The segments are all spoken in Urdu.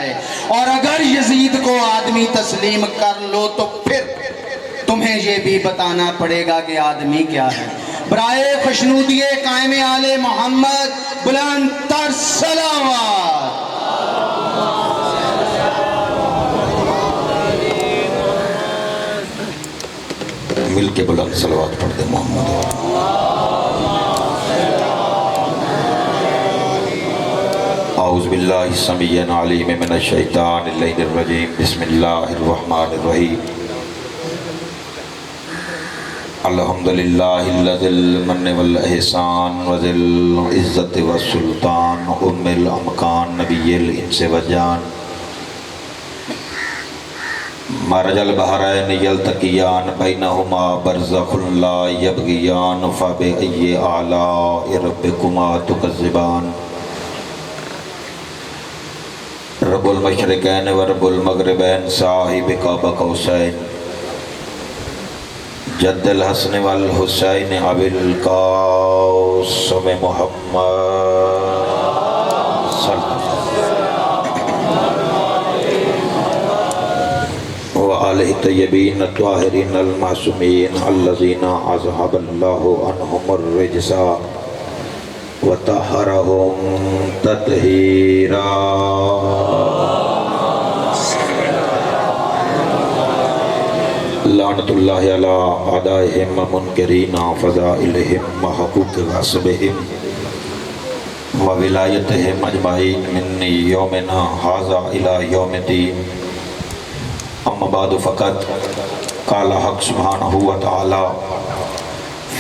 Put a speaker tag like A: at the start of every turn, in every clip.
A: ہے، اور اگر یزید کو آدمی تسلیم کر لو تو پھر تمہیں یہ بھی بتانا پڑے گا کہ آدمی کیا ہے۔ برائے خوشنودی قائم آل محمد بلند تر صلوات۔
B: مل کے بلند صلوات پڑھ دے محمد۔ اعوذ باللہ السمیع العلیم من الشیطان اللعین الرجیم، بسم اللہ الرحمن الرحیم۔ الحمدللہ الذی المن والاحسان وذی العزت والسلطان ام الامکان نبی الانس والجان، مرج البحرین یلتقیان بینہما برزخ لا یبغیان، فبأی آلاء ربکما تکذبان۔ رب المشرقین و رب المغربین، صاحب قاب قوسین، جد الحسن والحسین، ابی القاسم محمد صلی وآلہ طیبین الطاہرین المعصومین، الذین اذھب اللہ عنہم الرجس وطہرہم تطہیرا۔ لعنت اللہ علی اعدائہم منکرین فضائلہم وحقوق غاصبہم وولایتہم اجمعین من یومنا ھذا الی یوم الدین۔ اما بعد فقط قال حق سبحانہ وتعالی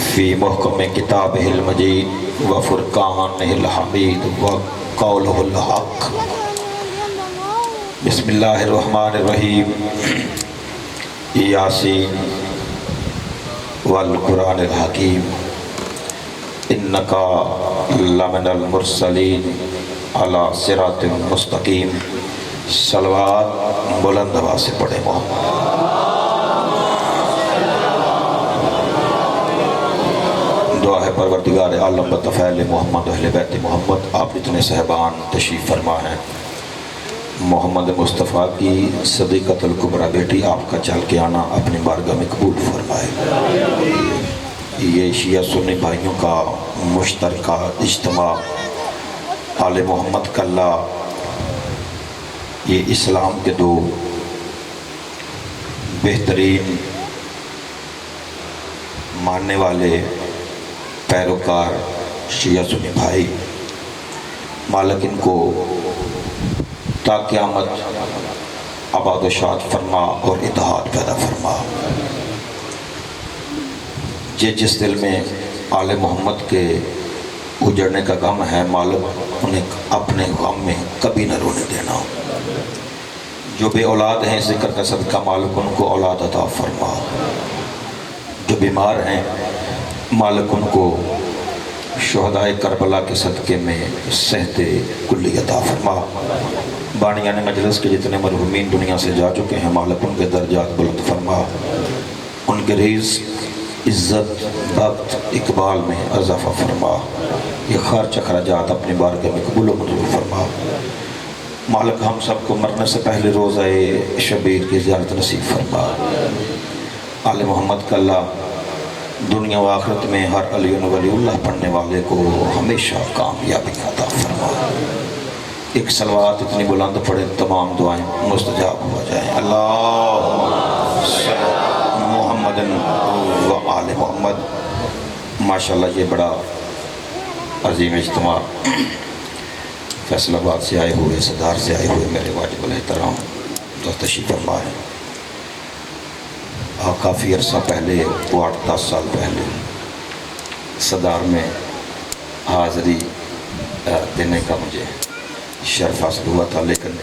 B: فی محکم کتابہ المجید وفرقانہ الحمید وقولہ الحق۔ بسم اللہ الرحمن الرحیم۔ یاسین والقرآن الحکیم، انکا لمن المرسلین علی صراط مستقیم۔ صلوات بلند آواز سے پڑھیں محمد۔ دعا ہے پروردگار عالم بطفیل محمد اہل بیت محمد، آپ اتنے صحبان تشریف فرما ہیں۔ محمد مصطفیٰ کی صدیقۃ الکبریٰ بیٹی آپ کا چل کے آنا اپنی بارگاہ میں قبول فرمائے۔ یہ شیعہ سنی بھائیوں کا مشترکہ اجتماع آل محمد کا اللہ، یہ اسلام کے دو بہترین ماننے والے پیروکار شیعہ سنی بھائی، مالک ان کو تا قیامت آباد و شاد فرما اور اتحاد پیدا فرما۔ جس دل میں آل محمد کے اجڑنے کا غم ہے، مالک انہیں اپنے غم میں کبھی نہ رونے دینا۔ جو بے اولاد ہیں ذکر کا صدقہ مالک ان کو اولاد عطا فرما۔ جو بیمار ہیں مالک ان کو شہدائے کربلا کے صدقے میں صحت کلی عطا فرما۔ بانیان مجلس کے جتنے مرحومین دنیا سے جا چکے ہیں مالک ان کے درجات بلند فرما، ان کے رزق، عزت، بخت، اقبال میں اضافہ فرما۔ یہ خرچ اخراجات اپنی بارگاہ میں قبول و منظور فرما۔ مالک ہم سب کو مرنے سے پہلے روزہ شبیر کی زیارت نصیب فرما۔ آل محمد کا اللہ دنیا و آخرت میں ہر علی و ولی اللہ پڑھنے والے کو ہمیشہ کامیابی عطا فرما۔ ایک صلوات اتنی بلند پڑھے تمام دعائیں مستجاب ہو جائیں۔ اللہم صلی محمد و آل محمد۔ ماشاءاللہ یہ بڑا عظیم اجتماع فیصل آباد سے آئے ہوئے، صدار سے آئے ہوئے میرے واجب الاحترام جو تشریف فرما ہے، کافی عرصہ پہلے 8-10 سال پہلے صدار میں حاضری دینے کا مجھے شرف حاصل ہوا تھا، لیکن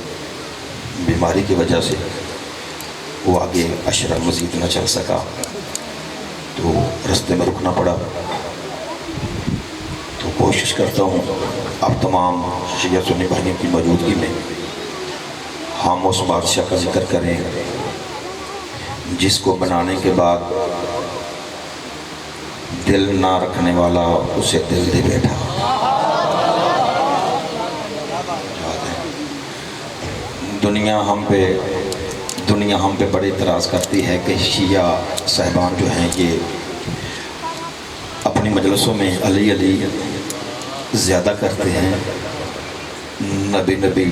B: بیماری کی وجہ سے وہ آگے عشرہ مزید نہ چل سکا تو رستے میں رکنا پڑا۔ تو کوشش کرتا ہوں اب تمام شیعہ سنی بھائیوں کی موجودگی میں ہم اس بادشاہ کا ذکر کریں جس کو بنانے کے بعد دل نہ رکھنے والا اسے دل دے بیٹھا۔ دنیا ہم پہ بڑی اعتراض کرتی ہے کہ شیعہ صاحبان جو ہیں یہ اپنی مجلسوں میں علی علی زیادہ کرتے ہیں، نبی نبی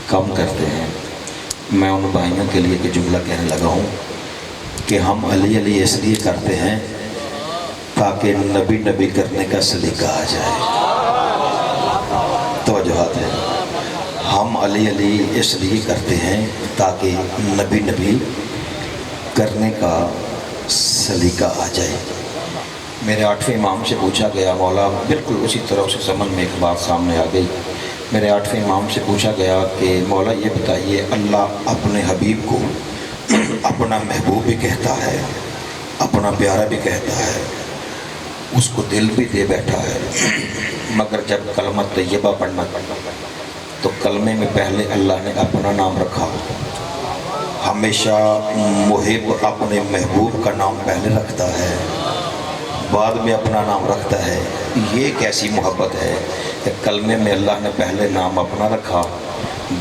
B: کم کرتے ہیں۔ میں ان بھائیوں کے لیے ایک جملہ کہنے لگا ہوں کہ ہم علی علی اس لیے کرتے ہیں تاکہ نبی نبی کرنے کا سلیقہ آ جائے۔ توجہات ہے، ہم علی علی اس لیے کرتے ہیں تاکہ نبی نبی کرنے کا سلیقہ آ جائے۔ میرے 8ویں امام سے پوچھا گیا، مولا بالکل اسی طرح سے زمن میں ایک بات سامنے آ گئی۔ میرے 8ویں امام سے پوچھا گیا کہ مولا یہ بتائیے، اللہ اپنے حبیب کو اپنا محبوب بھی کہتا ہے، اپنا پیارا بھی کہتا ہے، اس کو دل بھی دے بیٹھا ہے، مگر جب کلمہ طیبہ پڑھنا تو کلمے میں پہلے اللہ نے اپنا نام رکھا۔ ہمیشہ محب اپنے محبوب کا نام پہلے رکھتا ہے، بعد میں اپنا نام رکھتا ہے۔ یہ کیسی محبت ہے کہ کلمے میں اللہ نے پہلے نام اپنا رکھا،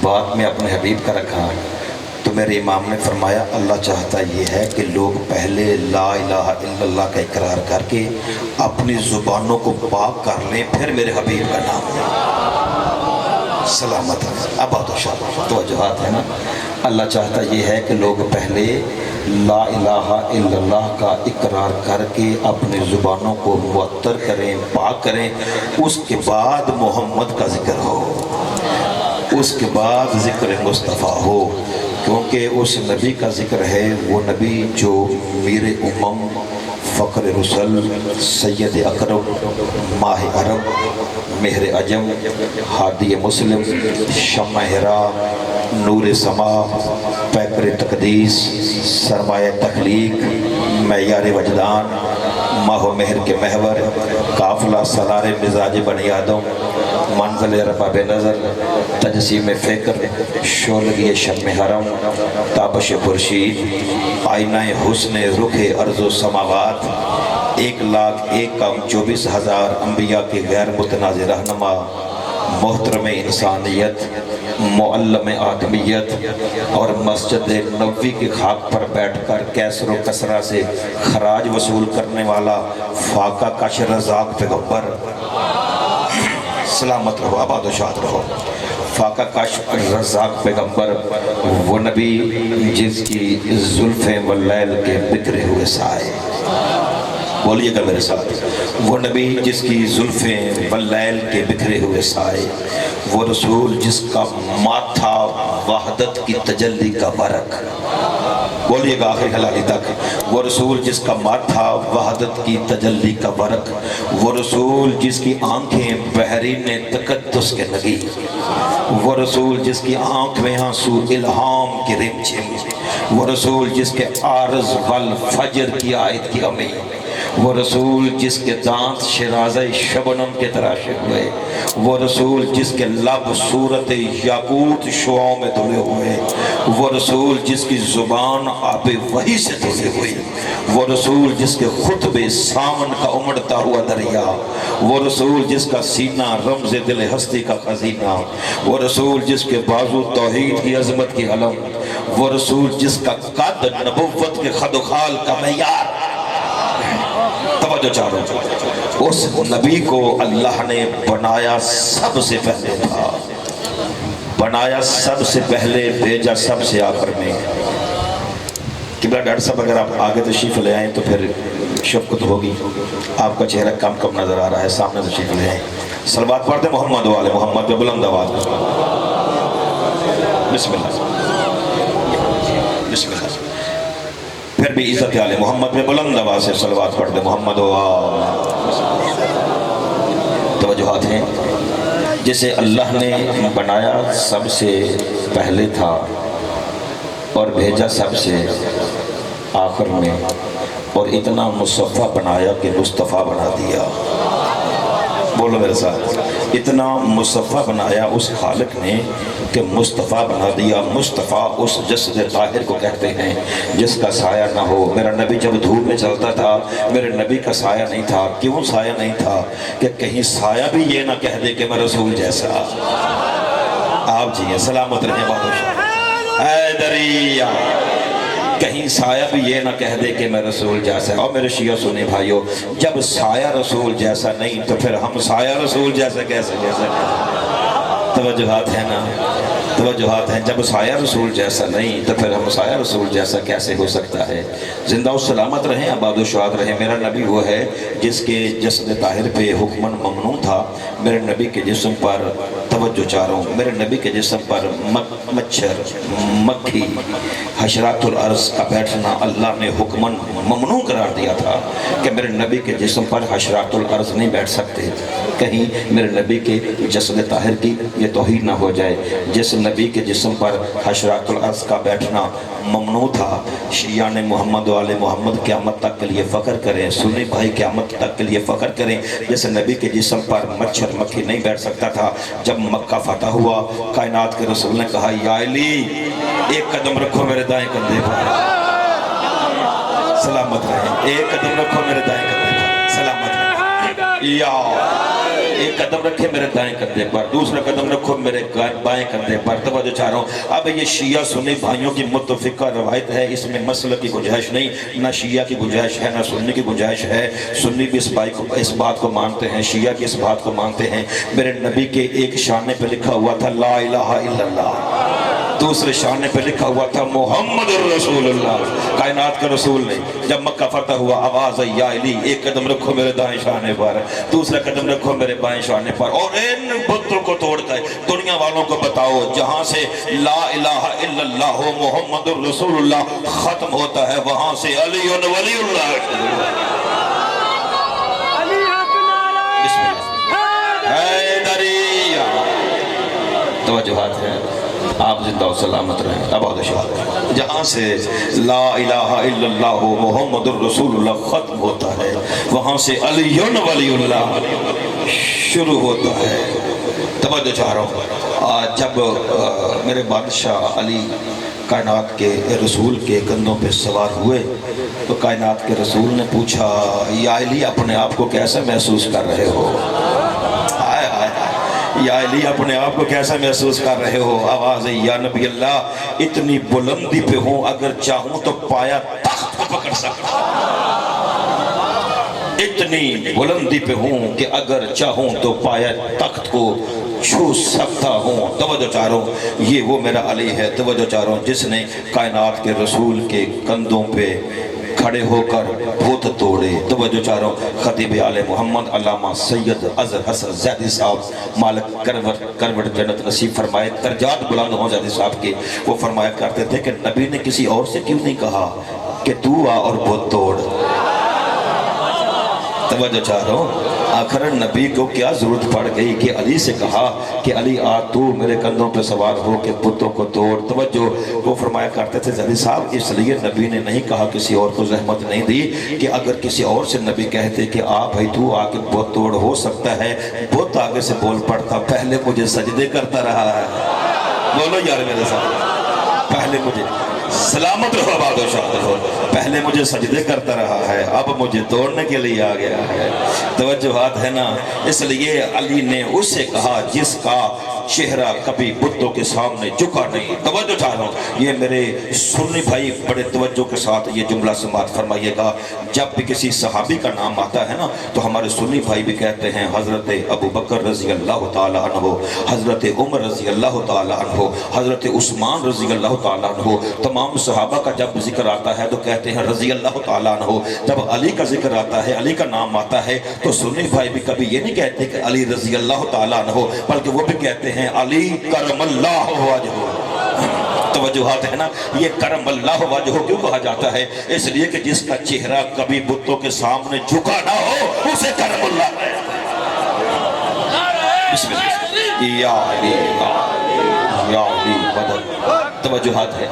B: بعد میں اپنے حبیب کا رکھا۔ تو میرے امام نے فرمایا اللہ چاہتا یہ ہے کہ لوگ پہلے لا الہ الا اللہ کا اقرار کر کے اپنی زبانوں کو پاک کر لیں، پھر میرے حبیب کا نام لیں۔ سلامت آباد و شاد۔ توجہات ہے نا، اللہ چاہتا یہ ہے کہ لوگ پہلے لا الہ الا اللہ کا اقرار کر کے اپنی زبانوں کو معطر کریں، پاک کریں، اس کے بعد محمد کا ذکر ہو، اس کے بعد ذکر مصطفیٰ ہو، کیونکہ اس نبی کا ذکر ہے، وہ نبی جو میر امم، فخر رسل، سید اکرم، ماہ عرب، مہر عجم، ہادی مسلم، شمع ہرا، نور سما، پیکر تقدیس، سرمایہ تخلیق، معیار وجدان، ماہ و مہر کے محور، قافلہ سالار مزاج بنی آدم، منزل رباب نظر، تجسیم فکر، شولگی شم حرم، تابش خورشید، آئینہ حسن رخ ارض و سماوات، 1,01,24,000 انبیاء کے غیر متنازع رہنما، محترم انسانیت، معلم آدمیت، اور مسجد نبوی کی خاک پر بیٹھ کر کیسر و کسرہ سے خراج وصول کرنے والا فاقہ کش رزاق پیغمبر، سلامت رہو، آباد و شاد رہو، فاقہ کش رزاق پیغمبر، وہ نبی جس کی زلفیں واللیل کے بکھرے ہوئے سائے، بولیے گا میرے ساتھ، وہ نبی جس کی زلفیں واللیل کے بکھرے ہوئے سائے، وہ رسول جس کا ماتھا وحدت کی تجلی کا برق، بولیے گا آخری حلالی تک، وہ رسول جس کا ماتھا وحدت کی تجلی کا برق، وہ رسول جس کی آنکھیں بحرین تقدس کے نگی، وہ رسول جس کی آنکھ میں آنسو الہام کی رمجھم، وہ رسول جس کے عارض والفجر کی آیت کی امی، وہ رسول جس کے دانت شرازہ شبنم کے تراشے ہوئے، وہ رسول جس کے لب صورت یاقوت شعاؤں میں دھلے ہوئے، وہ رسول جس کی زبان آب وحی سے دھلی ہوئی، وہ رسول جس کے خطبے سامن کا امڑتا ہوا دریا، وہ رسول جس کا سینہ رمز دل ہستی کا خزینہ، وہ رسول جس کے بازو توحید کی عظمت کی علم، وہ رسول جس کا قد نبوت کے خد و خال کا معیار، توجہ چاہو، اس نبی کو اللہ نے بنایا سب سے پہلے تھا، بنایا سب سے پہلے، بھیجا سب سے آخر میں۔ قبلہ ڈاکٹر صاحب اگر آپ آگے تشریف لے آئیں تو پھر شفقت ہوگی، آپ کا چہرہ کم کم نظر آ رہا ہے، سامنے تشریف لے آئیں، صلوات پڑھتے محمد و آل محمد پہ بلند آواز، بسم اللہ، بسم اللہ، پھر بھی عزت آل محمد پہ بلند آواز سے صلوات پڑھتے محمد و آل۔ توجہات ہیں، جسے اللہ نے بنایا سب سے پہلے تھا اور بھیجا سب سے آخر میں، اور اتنا مصطفیٰ بنایا کہ مصطفیٰ بنا دیا، بولو میرے ساتھ، اتنا مصطفیٰ بنایا اس خالق نے کہ مصطفیٰ بنا دیا۔ مصطفیٰ اس جسد طاہر کو کہتے ہیں جس کا سایہ نہ ہو۔ میرا نبی جب دھوپ میں چلتا تھا میرے نبی کا سایہ نہیں تھا۔ کیوں سایہ نہیں تھا؟ کہ کہیں سایہ بھی یہ نہ کہہ دے کہ میں رسول جیسا، آپ جی ہیں سلامت رہیں بادشاہ حیدریہ کہیں سایہ بھی یہ نہ کہہ دے کہ میں رسول جیسا ہے. اور میرے شیعہ سنیں بھائیو جب سایہ رسول جیسا نہیں تو پھر ہم سایہ رسول جیسا کیسے توجہات ہیں نا توجہات ہیں. جب سایہ رسول جیسا نہیں تو پھر ہم سایہ رسول جیسا کیسے ہو سکتا ہے. زندہ و سلامت رہیں آباد و شاد رہیں. میرا نبی وہ ہے جس کے جسد طاہر پہ حکمن ممنوع تھا. میرے نبی کے جسم پر توجہ چاہ رہا ہوں میرے نبی کے جسم پر مچھر مکھی حشرات الارض کا بیٹھنا اللہ نے حکمن ممنوع قرار دیا تھا کہ میرے نبی کے جسم پر حشرات الارض نہیں بیٹھ سکتے. کہیں میرے نبی کے جسد طاہر کی یہ توہین نہ ہو جائے. جس نبی کے جسم پر حشرات الارض کا بیٹھنا ممنوع تھا. شیعان محمد و آل محمد قیامت تک کے لیے فخر کریں. سنی بھائی قیامت تک کے لیے فخر کریں. جس نبی کے جسم پر مچھر مکھی نہیں بیٹھ سکتا تھا. جب مکہ فتح ہوا کائنات کے رسول نے کہا یا علی ایک قدم رکھو میرے دائیں کندھے پر سلامت رہیں. ایک قدم رکھو میرے دائیں کندھے پر سلامت رہیں. یا ایک قدم رکھے میرے دائیں کندھے پر دوسرا قدم رکھو میرے بائیں کندھے پر. توجہ چاہ رہا ہوں اب یہ شیعہ سنی بھائیوں کی متفقہ روایت ہے. اس میں مسئلہ کی گنجائش نہیں. نہ شیعہ کی گنجائش ہے نہ سنی کی گنجائش ہے. سنی بھی اس بات کو مانتے ہیں شیعہ کی اس بات کو مانتے ہیں. میرے نبی کے ایک شانے پہ لکھا ہوا تھا لا الہ الا اللہ. دوسرے شانے پہ لکھا ہوا تھا محمد الرسول اللہ. کائنات کا رسول نے جب مکہ فتح ہوا آواز آئی یا علی ایک قدم رکھو میرے دائیں شانے پر دوسرا قدم رکھو میرے بائیں شانے پر. اور ان بتوں کو توڑ کر دنیا والوں کو بتاؤ جہاں سے لا الہ الا اللہ محمد الرسول اللہ ختم ہوتا ہے وہاں سے علی ولی اللہ. حیدریہ توجہات ہیں. آپ زندہ و سلامت رہیں آباد و شاد. جہاں سے لا الہ الا اللہ محمد الرسول اللہ ختم ہوتا ہے وہاں سے علی ولی اللہ شروع ہوتا ہے. توجہ چاہ رہا ہوں جب میرے بادشاہ علی کائنات کے رسول کے کندھوں پہ سوار ہوئے تو کائنات کے رسول نے پوچھا یا علی اپنے آپ کو کیسا محسوس کر رہے ہو. یا علی اپنے آپ کو کیسا محسوس کر رہے ہو. آواز ہے یا نبی اللہ اتنی بلندی پہ ہوں اگر چاہوں تو پایا تخت کو پکڑ سکتا. اتنی بلندی پہ ہوں کہ اگر چاہوں تو پایا تخت کو چھو سکتا ہوں. توجہ چاہ رہا ہوں یہ وہ میرا علی ہے. توجہ چاہ رہا ہوں جس نے کائنات کے رسول کے کندھوں پہ کھڑے ہو کر بھوت توڑے. توجہ چاہ رہا ہوں خطیب آل محمد علامہ سید اظہر حسن زیدی صاحب مالک کروٹ جنت نصیب فرمائے درجات بلند ہوں زیدی صاحب کے. وہ فرمایا کرتے تھے کہ نبی نے کسی اور سے کیوں نہیں کہا کہ تو آ اور بھوت توڑ. توجہ چاہ رہا ہوں آخر نبی کو کیا ضرورت پڑ گئی کہ علی سے کہا کہ علی آ تو میرے کندھوں پہ سوار ہو کے بتوں کو توڑ. توجہ وہ فرمایا کرتے تھے زیدی صاحب اس لیے نبی نے نہیں کہا کسی اور کو زحمت نہیں دی کہ اگر کسی اور سے نبی کہتے کہ آ بھائی تو آ کے بت توڑ ہو سکتا ہے بت آگے سے بول پڑتا پہلے مجھے سجدے کرتا رہا ہے. بولو یار میرے ساتھ پہلے مجھے سلامت رہو آباد و شاد رہو پہلے مجھے سجدے کرتا رہا ہے اب مجھے توڑنے کے لیے آ گیا ہے. توجہات ہے نا. اس لیے علی نے اس سے کہا جس کا چہرہ کبھی بتوں کے سامنے جھکا نہیں. توجہ چاہ رہا ہوں یہ میرے سنی بھائی بڑے توجہ کے ساتھ یہ جملہ سماعت فرمائیے گا. جب بھی کسی صحابی کا نام آتا ہے نا تو ہمارے سنی بھائی بھی کہتے ہیں حضرت ابو بکر رضی اللہ تعالیٰ عنہ حضرت عمر رضی اللہ تعالیٰ عنہ حضرت عثمان رضی اللہ تعالیٰ عنہ. تمام صحابہ کا جب ذکر آتا ہے تو کہتے ہیں رضی اللہ تعالیٰ عنہ. جب علی کا ذکر آتا ہے علی کا نام آتا ہے تو سنی بھائی بھی کبھی یہ نہیں کہتے کہ علی رضی اللہ تعالیٰ عنہ بلکہ وہ بھی کہتے ہیں علی کرم اللہ وجہہ. توجہات ہے نا. یہ کرم اللہ وجہہ کیوں کہا جاتا ہے اس لیے کہ جس کا چہرہ کبھی بتوں کے سامنے جھکا نہ ہو اسے کرم اللہ ہے. بسم اللہ یا علی مدد. توجہات ہے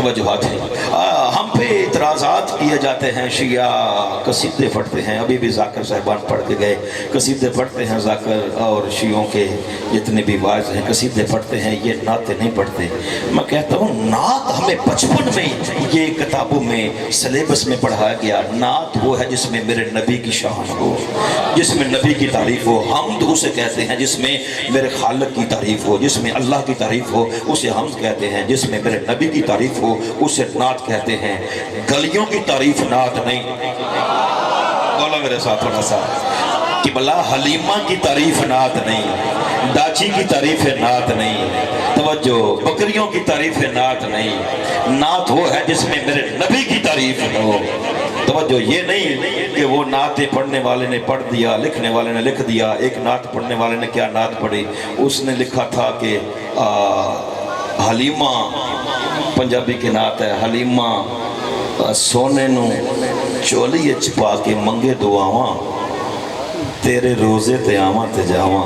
B: توجہات ہیں۔ ہم پہ اعتراضات کیے جاتے ہیں، شیعہ قصیدے پڑھتے ہیں، ابھی بھی ذاکر صاحبان پڑھ کے گئے، قصیدے پڑھتے ہیں ذاکر اور شیعوں کے جتنے بھی واعظ ہیں قصیدے پڑھتے ہیں، یہ نعتیں نہیں پڑھتے۔ میں کہتا ہوں نعت ہمیں بچپن میں یہ کتابوں میں سلیبس میں پڑھایا گیا، نعت وہ ہے جس میں میرے نبی کی شان ہو، جس میں نبی کی تعریف ہو، حمد اسے کہتے ہیں جس میں میرے خالق کی تعریف ہو، جس میں اللہ کی تعریف ہو اسے حمد کہتے ہیں، جس میں میرے نبی کی تعریف ہو اسے نعت کہتے ہیں۔ گلیوں کی تعریف نعت نہیں، بولا میرے ساتھ تھوڑا سا کہ بلا حلیمہ کی تعریف نعت نہیں، ڈاچی کی تعریف نعت نہیں، توجہ بکریوں کی تعریف نعت نہیں، نعت وہ ہے جس میں میرے نبی کی تعریف ہو۔ توجہ یہ نہیں کہ وہ نعتیں پڑھنے والے نے پڑھ دیا، لکھنے والے نے لکھ دیا۔ ایک نعت پڑھنے والے نے کیا نعت پڑھی، اس نے لکھا تھا کہ حلیمہ، پنجابی کی نعت ہے، حلیمہ سونے نو چولی پا کے منگے دعاواں، تیرے روزے تے آواں تے جاواں۔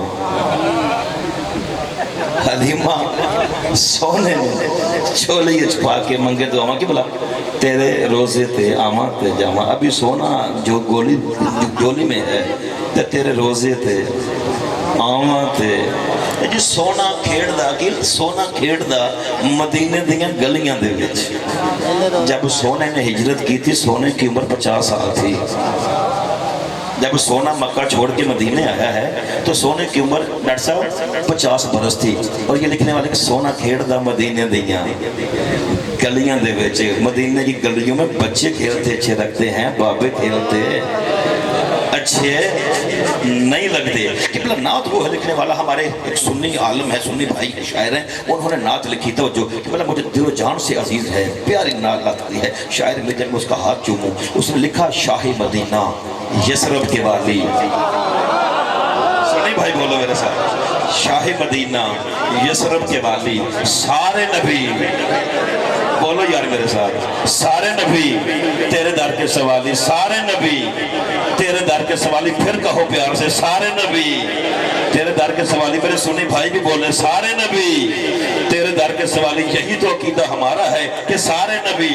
B: حلیمہ سونے نو چولی پا کے منگے دعاواں کی بلا تیرے روزے تے آواں تے جاواں۔ ابھی سونا جو گولی میں ہے تے تیرے روزے تے آواں تے جی سونا کھیڑدا کہ سونا کھیڑدا مدینے دیاں گلیاں دے وچ۔ جب سونے نے ہجرت کی تھی سونے کی عمر 50 سال تھی۔ جب سونا مکہ چھوڑ کے مدینے آیا ہے تو سونے کی عمر ڈاکٹر صاحب 50 برس تھی، اور یہ لکھنے والے کہ سونا کھیڑدا مدینے دیاں گلیاں دے وچ۔ مدینے کی گلیوں میں بچے کھیلتے اچھے لگتے ہیں، بابے کھیلتے اچھے نہیں لگتے۔ کہ نعت وہ ہے لکھنے والا ہمارے ایک سنی عالم ہے، سنی بھائی کے شاعر ہیں، انہوں نے نعت لکھی توجہ کہ مجھے دل و جان سے عزیز ہے، پیاری نعت لگتی ہے۔ شاعر میں جب میں اس کا ہاتھ چوموں، اس نے لکھا شاہ مدینہ یثرب کے والی، سنی بھائی بولو میرے ساتھ، شاہ مدینہ یثرب کے والی، سارے نبی بولو یار میرے ساتھ، سارے نبی تیرے در کے سوالی، سارے نبی تیرے در کے سوالی، پھر کہو پیار سے سارے نبی تیرے در کے سوالی۔ میرے سنی بھائی بھی بولے سارے نبی تیرے در کے سوالی۔ یہی تو عقیدہ ہمارا ہے کہ سارے نبی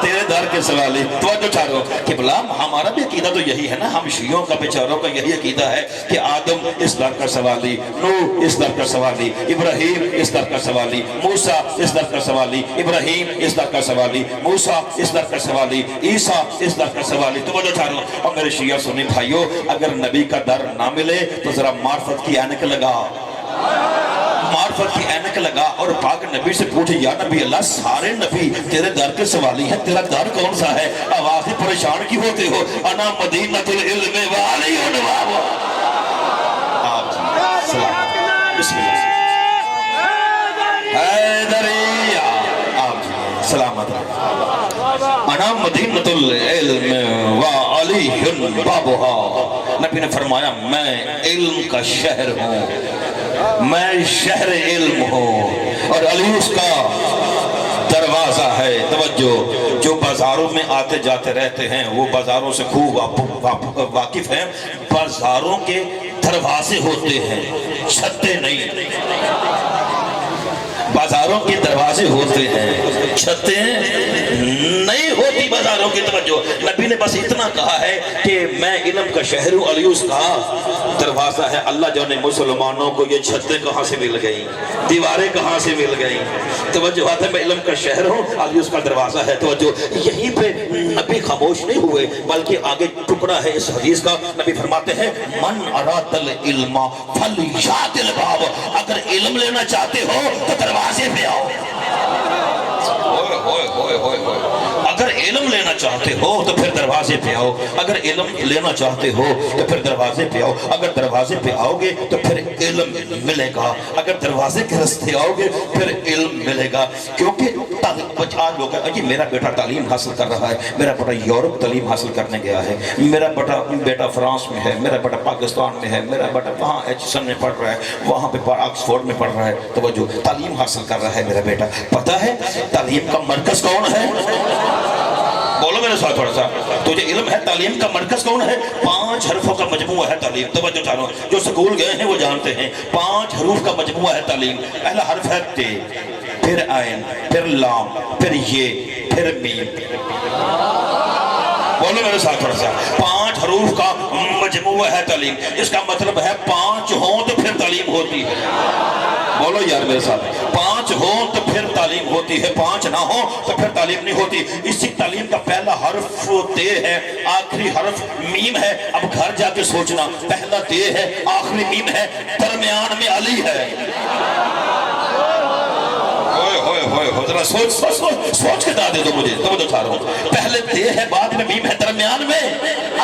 B: تیرے در کے سوالی۔ توجہ چارو کہ بلا ہمارا بھی عقیدہ تو یہی ہے نا، ہم شیعوں کا بیچاروں کا یہی عقیدہ ہے کہ آدم اس در کا سوالی، نوح اس در کا سوالی، ابراہیم اس در کا سوالی، موسیٰ اس در کا سوالی، ابراہیم اس در کا سوالی، موسیٰ اس در کا سوالی، عیسیٰ اس در کا سوالی۔ توجہ چارو اور میرے شیعہ سنی بھائیوں، اگر نبی کا در نہ ملے تو ذرا معرفت کی اینک لگا، معرفت کی اینک لگا اور پاک نبی سے پوچھے یا نبی اللہ سارے نبی تیرے در کے سوالی ہیں، تیرا در کون سا ہے؟ آواز پریشان کی ہوتے ہو؟ انا مدینۃ العلم والی عنوان۔ آپ سلام بسم اللہ حیدریہ، آپ سلامت انا مدینۃ العلم والی بابہا۔ نبی نے فرمایا میں علم کا شہر ہوں، میں شہر علم ہوں اور علی اس کا دروازہ ہے۔ توجہ جو بازاروں میں آتے جاتے رہتے ہیں وہ بازاروں سے خوب واقف ہیں، بازاروں کے دروازے ہوتے ہیں، چھتیں نہیں۔ بازاروں کے دروازے ہوتے ہیں، چھتیں نہیں ہوتی بازاروں کی۔ توجہ نبی نے بس اتنا کہا ہے کہ میں علم کا شہر ہوں، علی اس کا دروازہ ہے۔ اللہ جانے مسلمانوں کو یہ چھتیں کہاں سے مل گئیں، دیواریں کہاں سے مل گئیں۔ توجہ ہے میں علم کا شہر ہوں، علی اس کا دروازہ ہے۔ توجہ یہیں پہ نبی خاموش نہیں ہوئے بلکہ آگے ٹکڑا ہے اس حدیث کا۔ نبی فرماتے ہیں من اراد العلم فلیات الباب، اگر علم لینا چاہتے ہو تو دروازے پہ آؤ۔ اگر علم لینا چاہتے ہو تو پھر دروازے پہ آؤ، اگر علم لینا چاہتے ہو تو پھر دروازے پہ آؤ، اگر دروازے پہ آؤ گے تو پھر علم ملے گا، اگر دروازے کے راستے آؤ گے پھر علم ملے گا۔ کیونکہ آج لوگ ہیں جی میرا بیٹا تعلیم حاصل کر رہا ہے، میرا بیٹا یورپ تعلیم حاصل کرنے گیا ہے، میرا بیٹا فرانس میں ہے، میرا بیٹا پاکستان میں ہے، میرا بیٹا وہاں ایچسن میں پڑھ رہا ہے، وہاں پہ آکسفورڈ میں پڑھ رہا ہے۔ توجہ تعلیم حاصل کر رہا ہے میرا بیٹا، پتہ ہے تعلیم کا مرکز کون ہے؟ بولو میرے ساتھ تھوڑا سا. تجھے علم ہے تعلیم کا مرکز کون ہے؟ 5 حرفوں کا مجموعہ ہے تعلیم. توجہ چاہو جو سکول گئے ہیں وہ جانتے ہیں 5 حروف کا مجموعہ ہے تعلیم. پہلا حرف ہے تے، پھر عین، پھر لام، پھر یہ، پھر میم. بولو میرے ساتھ تھوڑا سا. 5 حروف کا مجموعہ ہے تعلیم. اس کا مطلب ہے 5 ہوں تو پھر تعلیم ہوتی ہے. بولو یار میرے ساتھ. 5 ہوں تو پھر تعلیم ہوتی ہے، 5 نہ ہوں تو پھر تعلیم نہیں ہوتی. اسی تعلیم کا پہلا حرف تے ہے، آخری حرف میم ہے. اب گھر جا کے سوچنا، پہلا تے ہے، آخری میم ہے، درمیان میں علی ہے. ذرا سوچ کے دے دو مجھے. توجہ چاہ رہا ہوں. پہلے تے ہے، بعد میں میم ہے، درمیان میں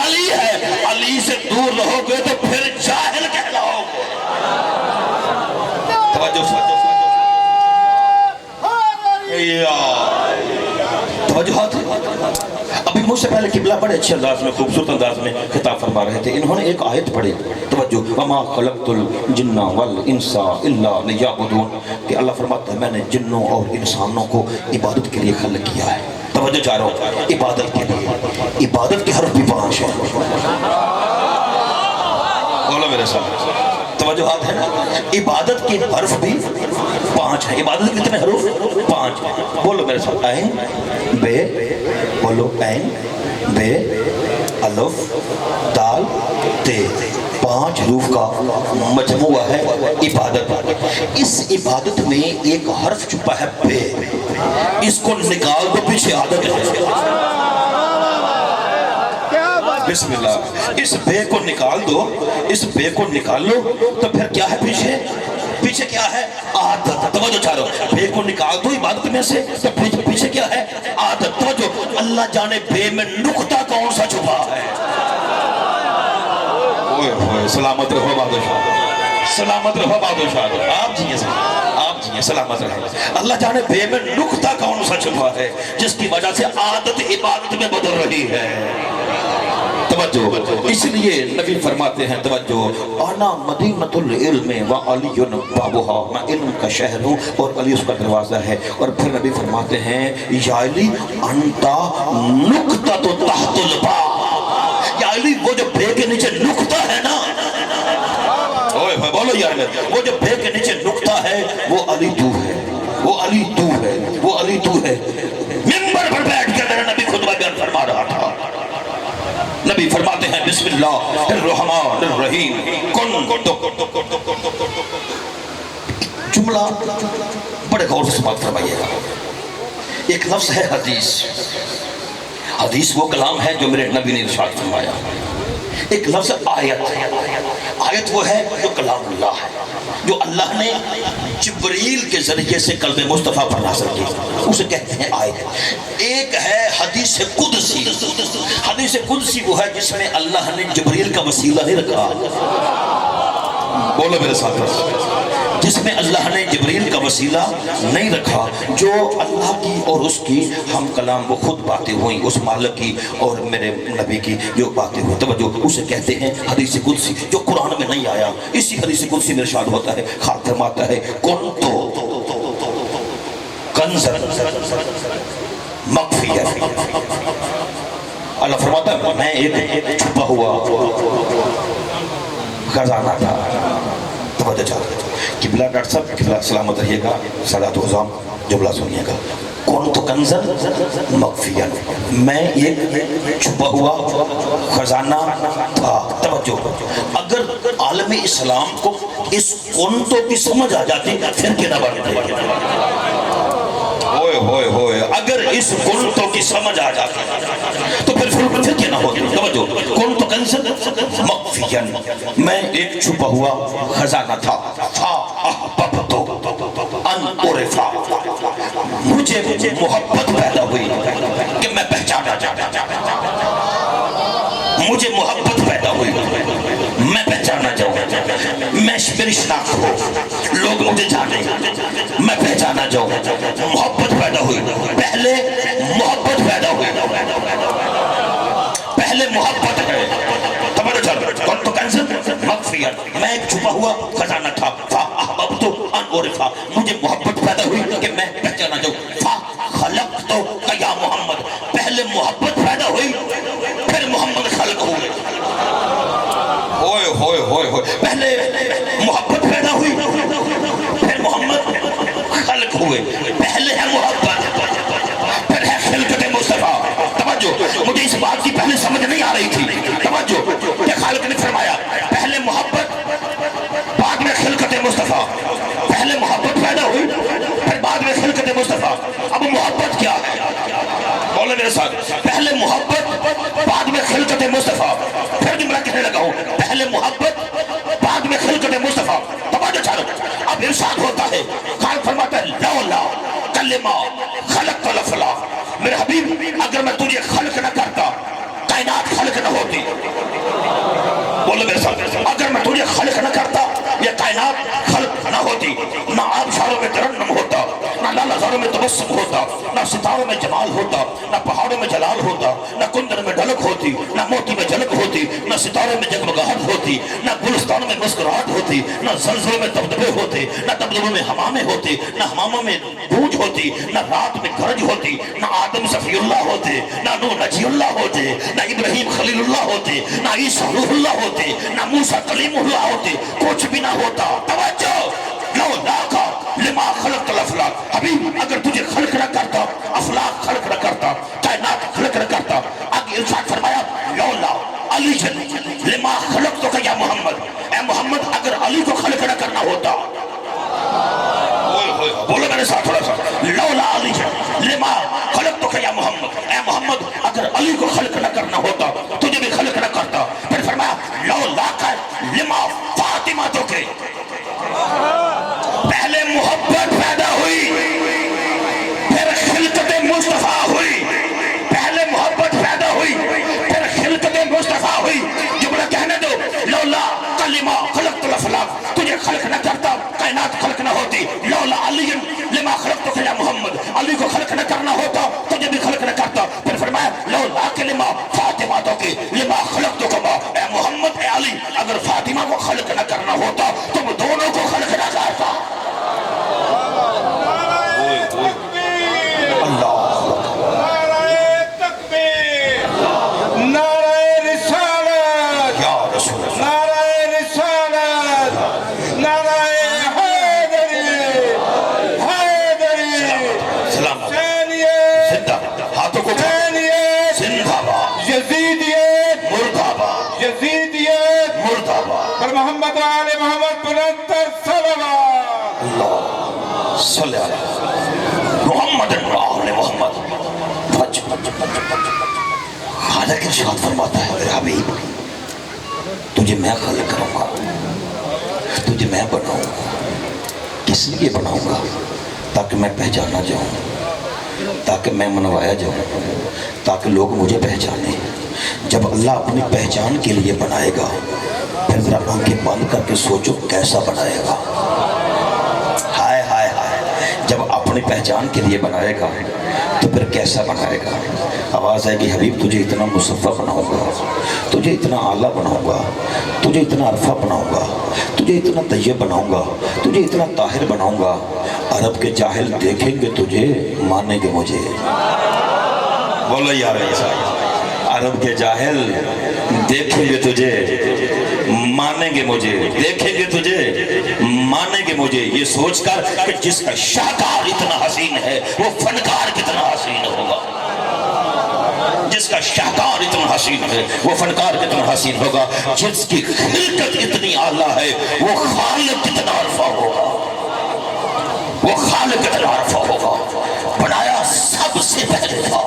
B: علی ہے. علی سے دور رہو گے تو پھر جاہل کہلاؤ گے. توجہ. ابھی مجھ سے پہلے قبلہ بڑے اچھے انداز میں، خوبصورت انداز میں خطاب فرما رہے تھے. انہوں نے ایک آیت پڑھی. توجہ. وما خلقت الجن والانس الا لیعبدون، کہ اللہ فرماتا ہے میں نے جنوں اور انسانوں کو عبادت کے لیے خلق کیا ہے. توجہ چاہ رہا ہوں. عبادت کے لیے. عبادت کے حرف بھی 5 ہیں. بولو میرے ساتھ. توجہات ہے نا. عبادت کے حرف بھی 5 ہیں. عبادت کے کتنے حروف؟ 5 ہیں. بولو میرے ساتھ. عین، بے، بولو عین، بے، الف، دال، تے. 5 حروف کا مجموعہ ہے عبادت. اس عبادت میں ایک حرف چھپا ہے بے. اس کو نکال دو، پیچھے عادت ہے. بسم اللہ. اس بے کو نکال دو، اس بے کو نکال لو تو پھر کیا ہے پیچھے؟ پیچھے کیا ہے؟ عادت. توجہ چاہ رہو. بے کو نکال دو عبادت میں سے تو پیچھے کیا ہے؟ عادت. توجہ. اللہ جانے بے میں نقطہ کون سا چھپا ہے. سلامت رہو بادشاہ، سلامت رہو بادشاہ. آپ جی آپ جی سلامت رہو. اللہ جانے بے میں نقطہ کون سا چھپا ہے جس کی وجہ سے عادت عبادت میں بدل رہی ہے. توجہ. اس لیے نبی فرماتے ہیں توجہ، انا مدینۃ العلم وعلی بابها، میں علم کا شہر ہوں اور علی اس کا دروازہ ہے. اور پھر نبی فرماتے ہیں یا علی انتا نقطۃ تحت الباب. یا علی وہ جو بے کے نیچے نقطہ ہے نا، بولو یار، وہ جو بے کے نیچے نقطہ ہے وہ علی تو ہے، وہ علی تو ہے، وہ علی تو ہے. منبر پر بیٹھ کے میرا نبی خطبہ بیان فرما رہا تھا. نبی فرماتے ہیں بسم اللہ الرحمن الرحیم کن. جملہ بڑے غور سے سماعت فرمائیے گا. ایک لفظ ہے حدیث. حدیث وہ کلام ہے جو میرے نبی نے ارشاد فرمایا. ایک لفظ آیت. آیت وہ ہے جو کلام اللہ ہے، جو اللہ نے جبریل کے ذریعے سے قلب مصطفیٰ پر نازل کی، اسے کہتے ہیں آیت. ایک ہے حدیث قدسی. حدیث قدسی وہ ہے جس میں اللہ نے جبریل کا وسیلہ نہیں رکھا. بولو میرے ساتھ. جس میں اللہ نے جبریل کا وسیلہ نہیں رکھا. جو اللہ کی اور اس کی ہم کلام وہ خود باتیں ہوئیں، اس مالک کی اور میرے نبی کی جو باتیں ہوئی. توجہ. اسے کہتے ہیں حدیث قدسی، جو قرآن میں نہیں آیا. اسی حدیث قدسی میں ارشاد ہوتا ہے، خالق فرماتا ہے کنتو کنزا مخفیا. اللہ فرماتا ہے میں ایک چھپا ہوا خزانہ تھا. توجہ چاہتا ہے. قبلہ ڈاکٹر صاحب قبلہ سلامت رہیے گا. سادات و عظام جملہ سنیے گا. کون تو کنزن مخفیا، میں ایک چھپا ہوا خزانہ تھا. توجہ. اگر عالم اسلام کو اس کون تو کی سمجھ آ جاتی پھر کیا نہ بڑھتے. اگر اس کنتو کی سمجھ آ جاتی تو پھر کیا نہ ہوتی. توجہ. کنتو کنزن مخفیا، میں ایک چھپا ہوا خزانہ تھا. فاحببتو ان اعرفا، مجھے محبت پیدا ہوئی کہ میں پہچانا چاہتا. مجھے محبت پیدا ہوئی میں پہچانا چاہوں. میری شناخت ہو، لوگ مجھے جانے، میں پہچانا چاہوں. محبت پیدا ہوئی. پہلے محبت پیدا ہوئی. پہلے محبت ہے. تو کنزن مخفیا، میں ایک چھپا ہوا خزانہ تھا. فاحببت ان اعرفا، مجھے محبت پیدا ہوئی کہ میں پہچانا چاہوں. فخلقت یا محمد، پہلے پہلے محبت پیدا ہوئی پھر محمد خلق ہوئے. ہوئے ہوئے ہوئے ہوئے پہلے محبت پیدا ہوئی پھر محمد خلق ہوئے. پہلے ہے محبت پھر ہے خلقت مصطفیٰ. توجہ, مجھے اس بات کی پہلے سمجھ نہیں آ رہی تھی. توجہ کہ خالق نے فرمایا پہلے محبت بعد میں خلقت مصطفیٰ. پہلے محبت پیدا ہوئی پھر بعد میں خلقت مصطفیٰ. اب محبت کیا ہے؟ بولے میرے ساتھ, پہلے محبت بعد میں خلقت مصطفیٰ. پھر جملہ کہنے لگا ہوں, پہلے محبت بعد میں خلقت مصطفیٰ. توجہ چارو, اب ارشاد ہوتا ہے, خالق فرماتا ہے لولا کلمہ خلقت الافلاق. میرے حبیب اگر میں تجھے خلق نہ کرتا کائنات خلق نہ ہوتی. بولو میرے ساتھ, اگر میں تجھے خلق نہ کرتا یہ کائنات خلق نہ ہوتی. نہ آبشاروں میں ترنم ہوتا, نہ لالہزاروں میں تبسم ہوتا, نہ ستاروں میں جمال ہوتا, نہ پہاڑوں میں جلال ہوتا, نہ کندر میں ڈھلک ہوتی, نہ موتی میں جھلک ہوتی, نہ ستاروں میں جگمگاہٹ ہوتی, نہ گلستانوں میں مسکراہٹ ہوتی, نہ زلزلوں میں دبدبے ہوتے, نہ دبدبوں میں حمامے ہوتے, نہ حماموں میں گونج ہوتی, نہ رات میں گرج ہوتی, نہ آدم صفی اللہ ہوتے, نہ نوح نجی اللہ ہوتے, نہ ابراہیم خلیل اللہ ہوتے, نہ عیسیٰ روح اللہ ہوتے, نہ موسیٰ کلیم اللہ ہوتے. کچھ بھی نہ ہوتا. توجہ, لولا لما خلقت الافلاق. حبیب اگر تجھے خلق نہ کرتا, افلاق خلق نہ کرتا, کائنات خلق نہ کرتا. آگے ارشاد فرمایا لولا علی لما خلقتک یا محمد. اے محمد اگر علی کو خلق نہ کرنا ہوتا, بولو میرے ساتھ تھوڑا سا, لولا علی لما خلقتک یا محمد. اے محمد اگر علی کو خلق نہ کرنا ہوتا تجھے بھی خلق نہ کرتا. پھر فرمایا لولا لما فاطمہ تو کے. پہلے محبت پیدا ہوئی پھر خلقت مصطفیٰ ہوئی. پہلے محبت پیدا ہوئی پھر خلقت مصطفیٰ ہوئی. جملہ کہنے دو, لولا کلمہ خلقت الافلاق. تجھے خلق نہ کرتا کائنات خلق نہ ہوتی. لولا علی لما خلقتک یا محمد. علی کو خلق نہ کرنا ہوتا تجھے بھی خلق نہ کرتا. پھر فرمایا لولا کلمہ فاطمہ تو کے لما خلقتکما. اے محمد, اے علی, اگر فاطمہ کو خلق نہ کرنا ہوتا تم دونوں کو خلق نہ کرتا.
C: محمد وآل محمد بلندر صلوات.
B: اللہ صلی اللہ محمد وآل محمد. خالق ارشاد فرماتا ہے میرے حبیب تجھے میں خلق کروں گا, تجھے میں بناؤں گا. کس لیے بناؤں گا؟ تاکہ میں پہچانا جاؤں, تاکہ میں منوایا جاؤں, تاکہ لوگ مجھے پہچانیں. جب اللہ اپنی پہچان کے لیے بنائے گا پھر ذرا آنکھیں بند کر کے سوچو کیسا بنائے گا. ہائے ہائے ہائے, جب اپنی پہچان کے لیے بنائے گا تو پھر کیسا بنائے گا. آواز آئے گی حبیب تجھے اتنا مصفہ بناؤں گا, تجھے اتنا اعلیٰ بناؤں گا, تجھے اتنا عرفہ بناؤں گا, تجھے اتنا طیب بناؤں گا, تجھے اتنا طاہر بناؤں گا. عرب کے جاہل دیکھیں گے تجھے, مانیں گے مجھے. بولو یار ایسا, عرب کے جاہل دیکھیں گے تجھے, مانیں گے مجھے. دیکھیں گے تجھے, مانیں گے مجھے. یہ سوچ کر کہ جس کا شاہکار اتنا حسین ہے وہ فنکار کتنا حسین ہوگا. جس کا شاہکار اتنا حسین ہے وہ فنکار کتنا حسین ہوگا. جس کی خلقت اتنی اعلیٰ ہے وہ خالق کتنا عرفہ ہوگا. وہ خالق کتنا عرفہ ہوگا. بنایا سب سے پہلے تھا,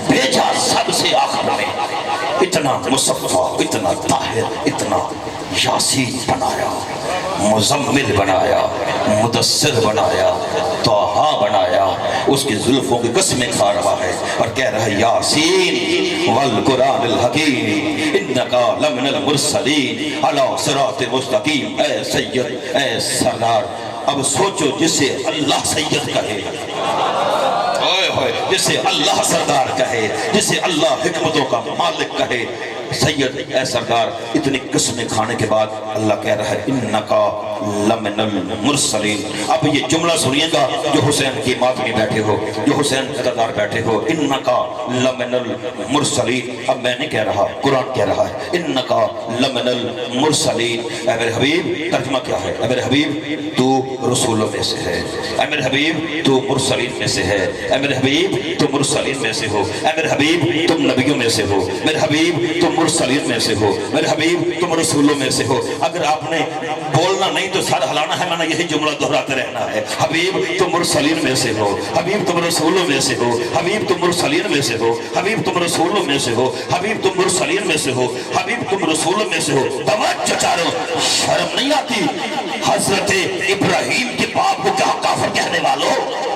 B: بھیجا سب سے آخر میں. اتنا مصفہ, اتنا طاہر, اتنا یاسین بنایا, مزمل بنایا, مدثر بنایا, طٰہٰ بنایا. اس کی زلفوں کی قسمیں کھا رہا ہے اور کہہ رہا ہے یاسین والقرآن الحکیم انکا لمن المرسلین علی صراط مستقیم. اے سید, اے سردار. اب سوچو جسے اللہ سید کہے, جسے اللہ سردار کہے, جسے اللہ حکمتوں کا مالک کہے, سید اے سردار اتنی قسمیں کھانے کے بعد اللہ کہہ رہا ہے انکا لمن المرسلین. اب یہ جملہ سنیے گا جو حسین کی مات میں بیٹھے ہو, جو حسین قدردار بیٹھے ہو, انکا لمن المرسلین. اب میں نہیں کہہ رہا, قرآن کہہ رہا ہے انکا لمن المرسلین. اے میرے حبیب, ترجمہ کیا ہے؟ اے میرے حبیب تو رسولوں میں سے ہے, اے میرے حبیب تو مرسلین میں سے ہے, اے میرے حبیب تو مرسلین میں سے ہو, اے میرے حبیب تم نبیوں میں سے ہو, میرے حبیب تم مرسلین میں سے ہو, میرے حبیب تم رسولوں میں سے ہو. اگر آپ نے بولنا نہیں تو سر ہلانا ہے, میں نے یہی جملہ دہراتے رہنا ہے. حبیب تم مرسلین میں سے ہو, حبیب تم رسولوں میں سے ہو, حبیب تم مرسلین میں سے ہو, حبیب تم رسولوں میں سے ہو, حبیب تم مرسلین میں سے ہو, حبیب تم رسولوں میں سے ہو. توجہ چاروں, شرم نہیں آتی حضرت ابراہیم کے باپ کو کیا کافر کہنے والوں؟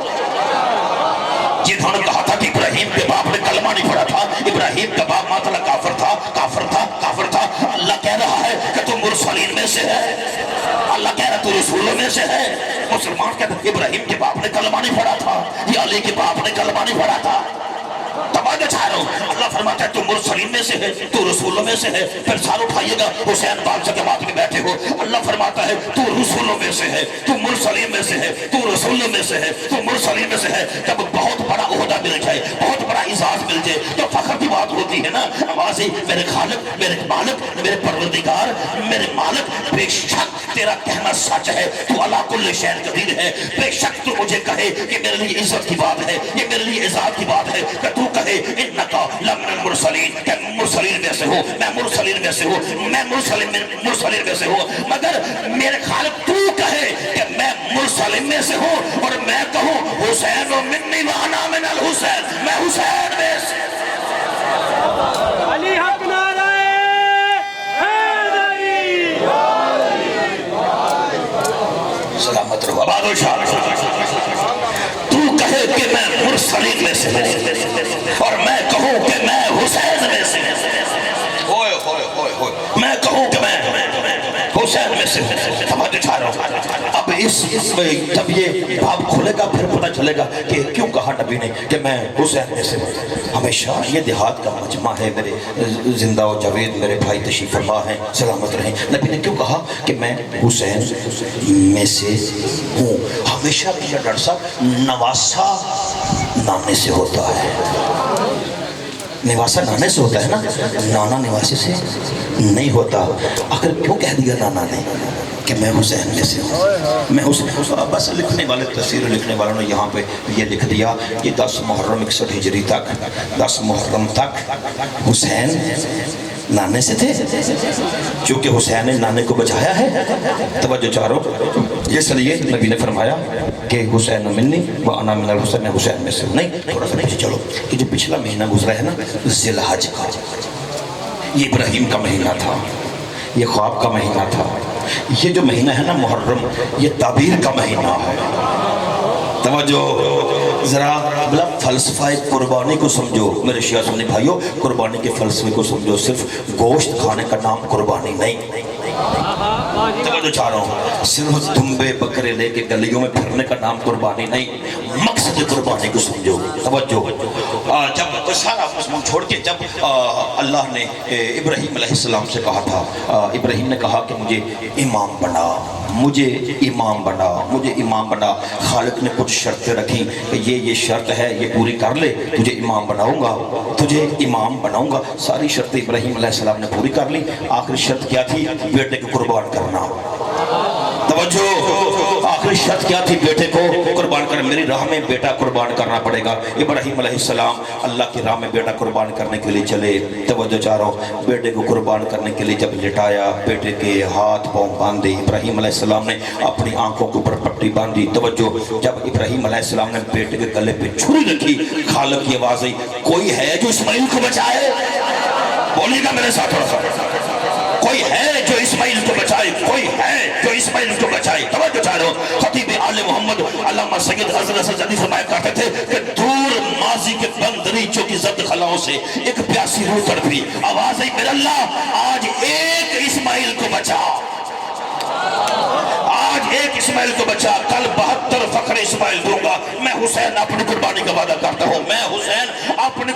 B: جنہوں نے کہا تھا کہ ابراہیم کے باپ نے کلمہ نہیں پڑھا تھا, ابراہیم کا باپ ماطلع کافر تھا, کافر تھا, کافر تھا. اللہ کہہ رہا ہے کہ تم مرسلین میں سے ہے, اللہ کہہ رہا تو رسولوں میں سے ہے. مسلمان کہتے ہیں ابراہیم کے باپ نے کلمہ نہیں پڑھا تھا, یا علی کے باپ نے کلمہ نہیں پڑھا تھا. توجہ چاہو, اللہ فرماتا ہے تم مرسلین میں سے ہے, تو رسولوں میں سے ہے. پھر سال اٹھائیے گا, حسین بادشاہ کے بات میں بیٹھے ہو, اللہ فرماتا ہے تو رسولوں میں سے ہے, تو مرسلین میں سے ہے, تو رسولوں میں سے ہے, تو مرسلین میں سے ہے. جب بہت بڑا عہدہ مل جائے, بہت بڑا اعزاز مل جائے تو فخر کی بات ہوتی ہے نا. آوازیں میرے خالق, میرے مالک, میرے پروردگار, میرے مالک, بے شک تیرا کہنا سچ ہے, تو علی کل شیء قدیر ہے. بے شک تو مجھے کہے کہ میرے لیے عزت کی بات ہے, یہ میرے لیے اعزاز کی بات ہے کہ تو کہے انکا لمن المرسلین, کہ مرسلین میں سے ہو, میں مرسلین میں سے ہوں, میں مرسلین میں سے ہوں. مگر میرے خالق تو کہے کہ میں مرسلین میں سے ہوں, اور میں کہوں حسین منی وانا من الحسین, میں حسین میں سے.
D: علی حق نعرہ حیدری.
B: سلامت رہو آباد و شاد. تو کہے کہ میں مرسلین میں سے ہوں, اور میں کہوں کہ میں حسین میں سے ہوں, میں کہوں کہ میں حسین میں سے ہوں. سمجھ چاہ رہا ہوں. اب اس میں جب یہ باب کھلے گا پھر پتہ چلے گا کہ کیوں کہا نبی نے کہ میں حسین میں سے ہوں. ہمیشہ یہ دیہات کا مجمع ہے, میرے زندہ و جاوید میرے بھائی تشریف فرما ہیں, سلامت رہیں. نبی نے کیوں کہا کہ میں حسین میں سے ہوں؟ ہمیشہ یہ ڈاکٹر صاحب نواسا نانے سے ہوتا ہے, نواسا نانے سے ہوتا ہے نا, نانا نواسی سے نہیں ہوتا. آخر کیوں کہہ دیا نانا نے کہ میں حسین میں سے ہوں؟ میں بس لکھنے والے, تفسیر لکھنے والوں نے یہاں پہ یہ لکھ دیا کہ 10 محرم 61 ہجری تک, 10 محرم تک حسین نانے سے تھے, چونکہ حسین نے نانے کو بچایا ہے. توجہ چاروں, اس لیے نبی نے فرمایا کہ حسین منی وانا من الحسین, میں حسین میں سے. نہیں, تھوڑا سا نیچے چلو, کہ جو پچھلا مہینہ گزرا ہے نا ذی الحج کا, یہ ابراہیم کا مہینہ تھا, یہ خواب کا مہینہ تھا. یہ جو مہینہ ہے نا محرم, یہ تعبیر کا مہینہ ہے. توجہ ذرا, بلا فلسفہ قربانی کو سمجھو میرے شیعہ سنی بھائیو, قربانی کے فلسفے کو سمجھو. صرف گوشت کھانے کا نام قربانی نہیں. توجہ چاہ رہا ہوں, صرف دمبے بکرے لے کے گلیوں میں پھرنے کا نام قربانی نہیں, مقصد قربانی کو سمجھو. توجہ, جب سارا مضمون چھوڑ کے جب اللہ نے ابراہیم علیہ السلام سے کہا تھا, ابراہیم نے کہا کہ مجھے امام بنا, مجھے امام بنا, مجھے امام بنا. خالق نے کچھ شرطیں رکھی کہ یہ شرط ہے, یہ پوری کر لے, تجھے امام بناؤں گا, تجھے امام بناؤں گا. ساری شرطیں ابراہیم علیہ السلام نے پوری کر لی. آخری شرط کیا تھی؟ بیٹے کو قربان کرنا. توجہ, آخری شرط کیا تھی؟ بیٹے کو قربان کرنا. میری راہ میں بیٹا قربان کرنا پڑے گا. ابراہیم علیہ السلام اللہ کی راہ میں بیٹا قربان کرنے کے لیے چلے. توجہ چاہ رہا ہوں, بیٹے کو قربان کرنے کے لیے جب لٹایا, بیٹے کے ہاتھ پاؤں باندھے. ابراہیم علیہ السلام نے اپنی آنکھوں کے اوپر پٹی باندھی. توجہ, جب ابراہیم علیہ السلام نے بیٹے کے گلے پہ چھری رکھی, خالق کی آواز آئی, کوئی ہے جو اسماعیل کو بچائے؟ بولیے گا میرے ساتھ تھوڑا سا, کوئی ہے جو اسماعیل کو بچائے, کوئی ہے جو اسماعیل کو بچائے. توجہ چاہ رہا ہوں, خطیب آل محمد علامہ سید حضرت سجادی فرمایا کرتے تھے کہ دور ماضی کے بند دریچوں کی زرد خلاؤں سے ایک پیاسی روح تڑپی. آواز آئی, میرا اللہ آج ایک اسماعیل کو بچا, آج ایک اسماعیل کو بچا, کل 72 فخر اسماعیل دوں گا. میں حسین اپنی قربانی کا وعدہ کرتا ہوں, میں حسین اپنی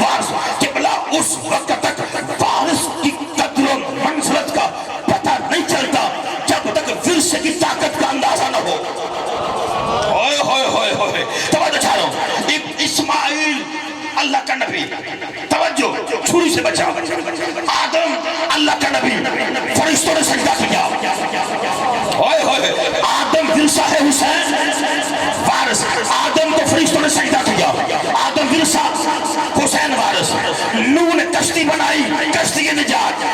B: وارث قبلہ اس وقت تک وارث کی قدر و منزلت کا پتہ نہیں چلتا جب تک ورثے کی طاقت کا اندازہ نہ ہو. ہوئے ہوئے ہوئے ہوئے توجہ چاہو. اسماعیل اللہ کا نبی, توجہ, چھری سے بچا. آدم اللہ کا نبی, فرشتوں نے سجدہ کیا. ہوئے ہوئے آدم ورثہ ہے حسین وارث. آدم کو فرشتوں نے سجدہ کیا. آدم ورثہ, حسین وارث. نوح نے کشتی بنائی, کشتی نجات.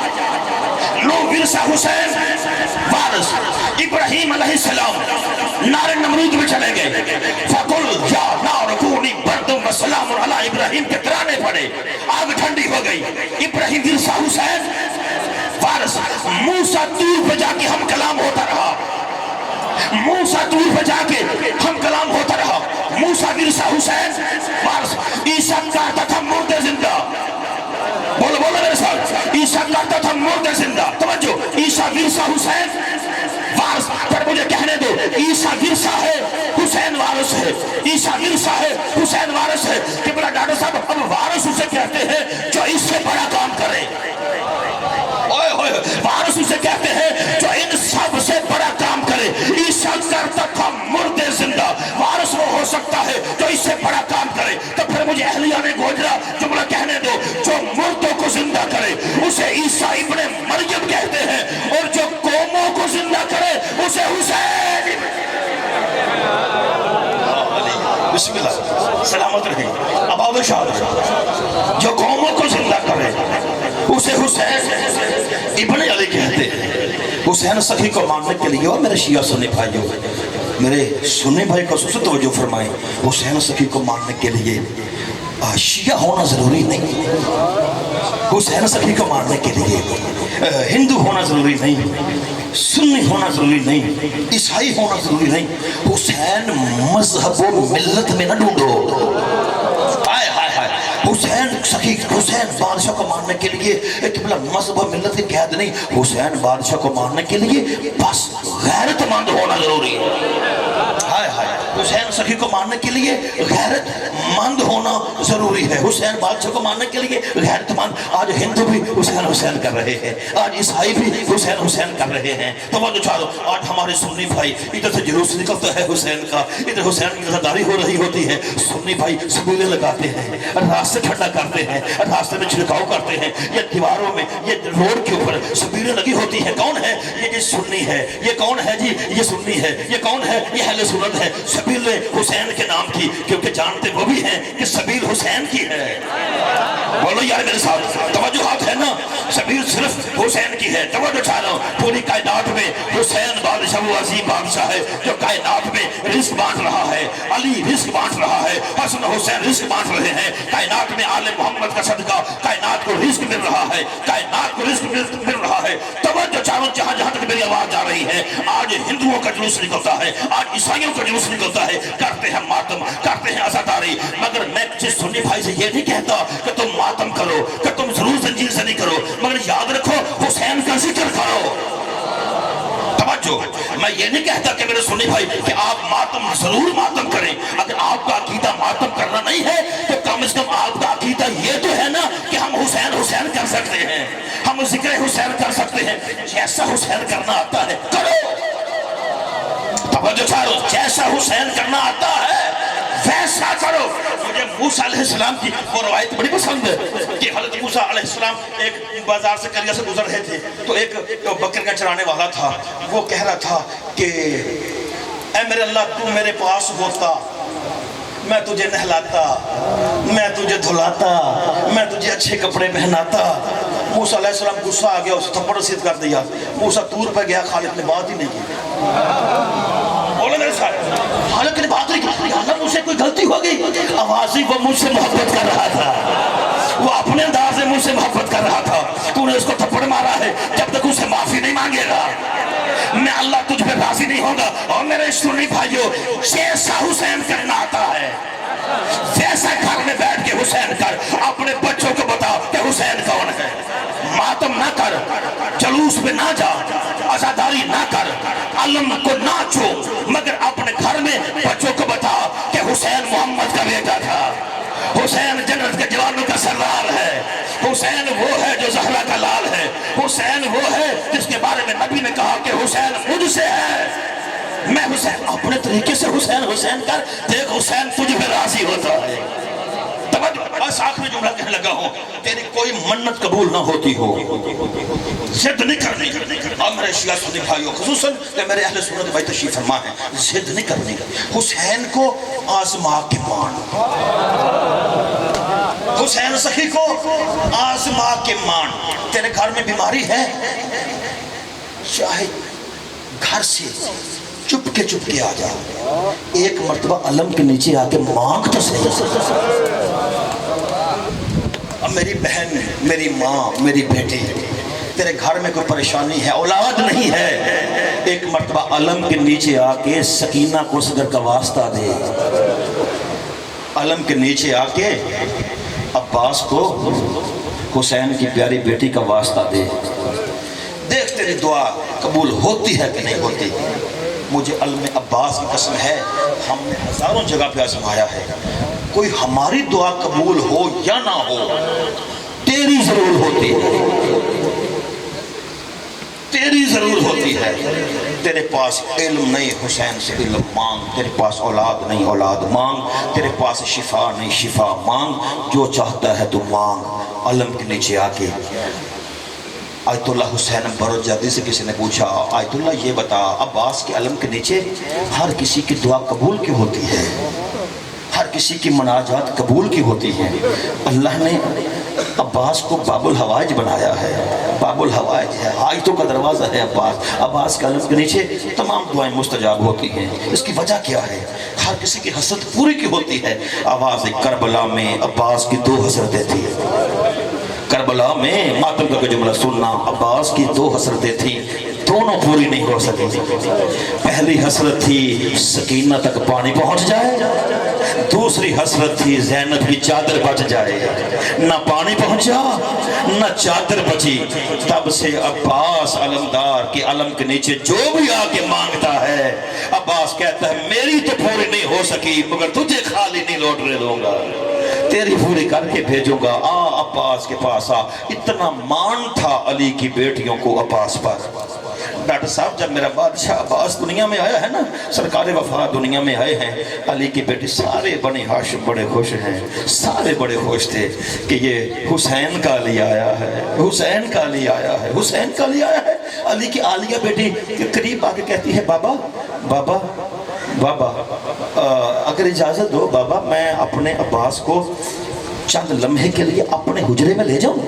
B: نوح ورثہ, حسین وارث. ابراہیم علیہ السلام نار نمرود میں چلے گئے. فَقُلْ يَا نَارُ كُونِي بَرْدًا وَسَلَامٌ عَلَىٰ ابراہیم کے ترانے پڑے, آگ ٹھنڈی ہو گئی. ابراہیم ورثہ, حسین وارث. موسیٰ طور پہ جا کے ہم کلام ہوتا رہا. موسیٰ طور پہ جا کے ہم کلام ہوتا رہا. موسیٰ ورثہ, حسین وارث. عیسیٰ کہتا تھا مردے زندہ. بولو بولو میرے ساتھ. عیسیٰ کہتا تھا مردے زندہ. توجہ, عیسیٰ ورثہ, حسین وارث. پر مجھے کہنے دو, عیسیٰ ورثہ ہے, حسین وارث ہے. عیسیٰ ورثہ ہے, حسین وارث ہے. قبلہ ڈاکٹر صاحب, اب وارث اسے کہتے ہیں جو اس سے بڑا کام کرے. اوئے ہوئے, وارث اسے کہتے ہیں جو ان سب سے بڑا کام کرے. عیسیٰ کرتا تھا مردے زندہ. وارث وہ ہو سکتا ہے جو اس سے بڑا کام کرے. تو پھر مجھے اہلیہ نے گوجرا جملہ کہنے دو, جو مردوں کو زندہ کرے اسے عیسیٰ ابن مریم کہتے ہیں, اور جو قوموں کو زندہ کرے اسے حسین. بسم اللہ, سلامت رہے, آباد و شاد. جو قوموں کو زندہ کرے اسے حسین ابن علی کہتے ہیں. حسین سخی کو ماننے کے لیے, اور میرے شیعہ سنی بھائیوں, میرے سنی بھائی کو سب سے توجہ فرمائیں, حسین سخی کو ماننے کے لیے شیعہ ہونا ضروری نہیں. حسین سخی کو ماننے کے لیے ہندو ہونا ضروری نہیں, سنی ہونا ضروری نہیں, عیسائی ہونا ضروری نہیں. حسین مذہب و ملت میں نہ ڈھونڈو. ہائے ہائے ہائے, حسین سخی, حسین بادشاہ کو ماننے کے لیے قبلہ مذہب و ملت کی قید نہیں. حسین بادشاہ کو ماننے کے لیے بس غیرت مند ہونا ضروری ہے. ہائے ہائے, حسین سخی کو ماننے کے لیے غیرت مند ہونا ضروری ہے. حسین بادشاہ کو ماننے کے لیے غیرت مند. آج ہندو بھی حسین حسین کر رہے ہیں, آج عیسائی بھی حسین حسین کر رہے ہیں. تو وہ چارو, آج ہمارے سنی بھائی ادھر سے جلوس نکلتا ہے حسین کا, ادھر حسین کی نظرداری ہو رہی ہوتی ہے. سنی بھائی سبیلے لگاتے ہیں, راستے ٹھنڈا کرتے ہیں, راستے میں چھڑکاؤ کرتے ہیں, یہ دیواروں میں, یہ روڈ کے اوپر سبیلے لگی ہوتی ہے. کون ہے یہ جی سنی ہے, یہ کون ہے جی یہ سنی ہے, یہ کون ہے یہ اہل سنت ہے. سبیل حسین کے نام کی, کیونکہ جانتے وہ بھی ہیں کہ سبیل حسین کی ہے. بولو یار میرے ساتھ, توجہات ہے نا, سبیل صرف حسین کی ہے. توجہ چاہنا, پوری کائنات میں حسین بادشاہ, وہ عظیم بادشاہ ہے جو کائنات میں رزق بانٹ رہا ہے. علی رزق بانٹ رہا ہے, حسن حسین رزق بانٹ رہے ہیں. کائنات میں آل محمد کا صدقہ کائنات کو رزق مل رہا ہے, کائنات کو رزق مل رہا ہے. توجہ چاہو, جہاں جہاں تک میری آواز جا رہی ہے, آج ہندوؤں کا جلوس نکلتا ہے, آج عیسائیوں کا جلوس نکلتا ہے, کرتے ہیں ماتم, کرتے ہیں عزاداری. مگر میں کسی سنی بھائی سے یہ نہیں کہتا کہ تم ماتم کرو, کہ تم ضرور زنجیر سے نہیں کرو, مگر یاد رکھو حسین کا ذکر کرو. توجہ, میں یہ نہیں کہتا کہ میرے سنی بھائی کہ آپ ماتم ضرور ماتم کریں. اگر آپ کا عقیدہ ماتم کرنا نہیں ہے تو کم از کم آپ کا عقیدہ یہ تو ہے نا کہ ہم حسین حسین کر سکتے ہیں, ہم ذکر حسین کر سکتے ہیں. جیسا حسین کرنا آتا ہے کرو. توجہ چاہو, جیسا حسین کرنا آتا ہے ویسا کرو. مجھے موسیٰ علیہ السلام کی وہ روایت بڑی پسند ہے کہ حضرت موسیٰ علیہ السلام ایک بازار سے قریہ سے گزر رہے تھے, تو ایک بکریاں چرانے والا تھا. وہ کہہ رہا تھا کہ اے میرے اللہ, تو میرے پاس ہوتا, میں تجھے نہلاتا, میں تجھے دھلاتا, میں تجھے اچھے کپڑے پہناتا. موسیٰ علیہ السلام غصہ آ گیا, اسے تھپڑ رسید کر دیا. موسیٰ طور پہ گیا, خالق نے بات ہی نہیں کی. بولے میرے ساتھ, خالق نے بات نہیں کی. اللہ مجھ سے کوئی غلطی ہو گئی. آوازی وہ مجھ سے محبت کر رہا تھا, وہ اپنے انداز سے مجھ سے محبت کر رہا تھا. تو نے اس کو تھپڑ مارا ہے, جب تک اسے معافی نہیں مانگے گا میں اللہ تجھ پہ راضی نہیں ہوگا. اور میرے سنی بھائیوں, جیسا حسین کرنا آتا ہے ویسا گھر میں بیٹھ کے حسین کر. اپنے بچوں کو بتا کہ حسین کون ہے. ماتم نہ کر, جلوس پہ نہ جا, عزاداری نہ کر, علم کو نہ چھو, مگر اپنے گھر میں بچوں کو بتا کہ حسین محمد کا بیٹا تھا, حسین جنت کے جوانوں کا سردار ہے، حسین وہ ہے جو زہرا کا لال ہے، حسین وہ ہے جس کے بارے میں نبی نے کہا کہ حسین مجھ سے ہے، میں حسین اپنے طریقے سے حسین حسین کر دیکھ، حسین تجھ پہ راضی ہوتا ہے۔ بس آخری جملہ کہنے لگا ہوں، تیری کوئی منت قبول نہ ہوتی ہو، ضد نہیں کرنی، اور میرے شیعہ سنی بھائیوں خصوصاً کہ میرے اہل سنت بھائی تشریف فرما ہے، ضد نہیں کرنی، حسین کو آزما کے مان، حسین سخی کو آزما کے مان۔ تیرے گھر میں بیماری ہے، چاہے گھر سے چپ کے آ جا، ایک مرتبہ علم کے نیچے آ کے مانگ تو صحیح۔ اب میری بہن، میری ماں، میری بیٹی، تیرے گھر میں کوئی پریشانی ہے، اولاد نہیں ہے، ایک مرتبہ علم کے نیچے آ کے سکینہ کو صدر کا واسطہ دے، علم کے نیچے آ کے عباس کو حسین کی پیاری بیٹی کا واسطہ دے، دیکھ تیری دعا قبول ہوتی ہے کہ نہیں ہوتی۔ مجھے علم عباس کی قسم ہے، ہم نے ہزاروں جگہ پہ آزمایا ہے، کوئی ہماری دعا قبول ہو یا نہ ہو، تیری ضرور ہوتی ہے، تیری ضرور ہوتی ہے۔ تیرے پاس علم نہیں، حسین سے علم مانگ، تیرے پاس اولاد نہیں، اولاد مانگ، تیرے پاس شفا نہیں، شفا مانگ، جو چاہتا ہے تو مانگ۔ علم کے نیچے آ کے آیت اللہ حسین برجادی سے کسی نے پوچھا، آیت اللہ یہ بتا، عباس کے علم کے نیچے ہر کسی کی دعا قبول کی ہوتی ہے، ہر کسی کی مناجات قبول کی ہوتی ہیں؟ اللہ نے عباس کو باب الحوائج بنایا ہے، باب الحوائج ہے، حاجتوں کا دروازہ ہے عباس۔ عباس کے علم کے نیچے تمام دعائیں مستجاب ہوتی ہیں۔ اس کی وجہ کیا ہے؟ ہر کسی کی حسرت پوری کی ہوتی ہے۔ آواز کربلا میں عباس کی 2 حسرتیں تھیں، کربلا میں ماتم کا جملہ سننا، عباس کی 2 حسرتیں تھیں، دونوں پوری نہیں ہو سکی تھی۔ پہلی حسرت تھی سکینہ تک پانی پہنچ جائے، دوسری حسرت تھی زینب کی چادر بچ جائے، نہ پانی پہنچا نہ چادر بچی۔ تب سے عباس علمدار کے علم کے نیچے جو بھی آ کے مانگتا ہے، عباس کہتا ہے میری تو پوری نہیں ہو سکی مگر تجھے خالی نہیں لوٹنے دوں گا، تیری پوری کر کے بھیجوں گا، آ عباس کے پاس آ۔ اتنا مان تھا علی کی بیٹیوں کو عباس پر۔ ڈاکٹر صاحب جب میرا بادشاہ عباس دنیا میں آیا ہے نا، سرکار وفا دنیا میں آئے ہیں، علی کی بیٹی سارے بنی ہاشم بڑے خوش ہیں، سارے بڑے خوش تھے کہ یہ حسین کا علی آیا ہے، حسین کا علی آیا ہے، حسین کا علی آیا ہے۔ علی کی عالیہ بیٹی کے قریب آ کے کہتی ہے بابا بابا بابا اگر اجازت دو بابا، میں اپنے عباس کو چند لمحے کے لیے اپنے حجرے میں لے جاؤں،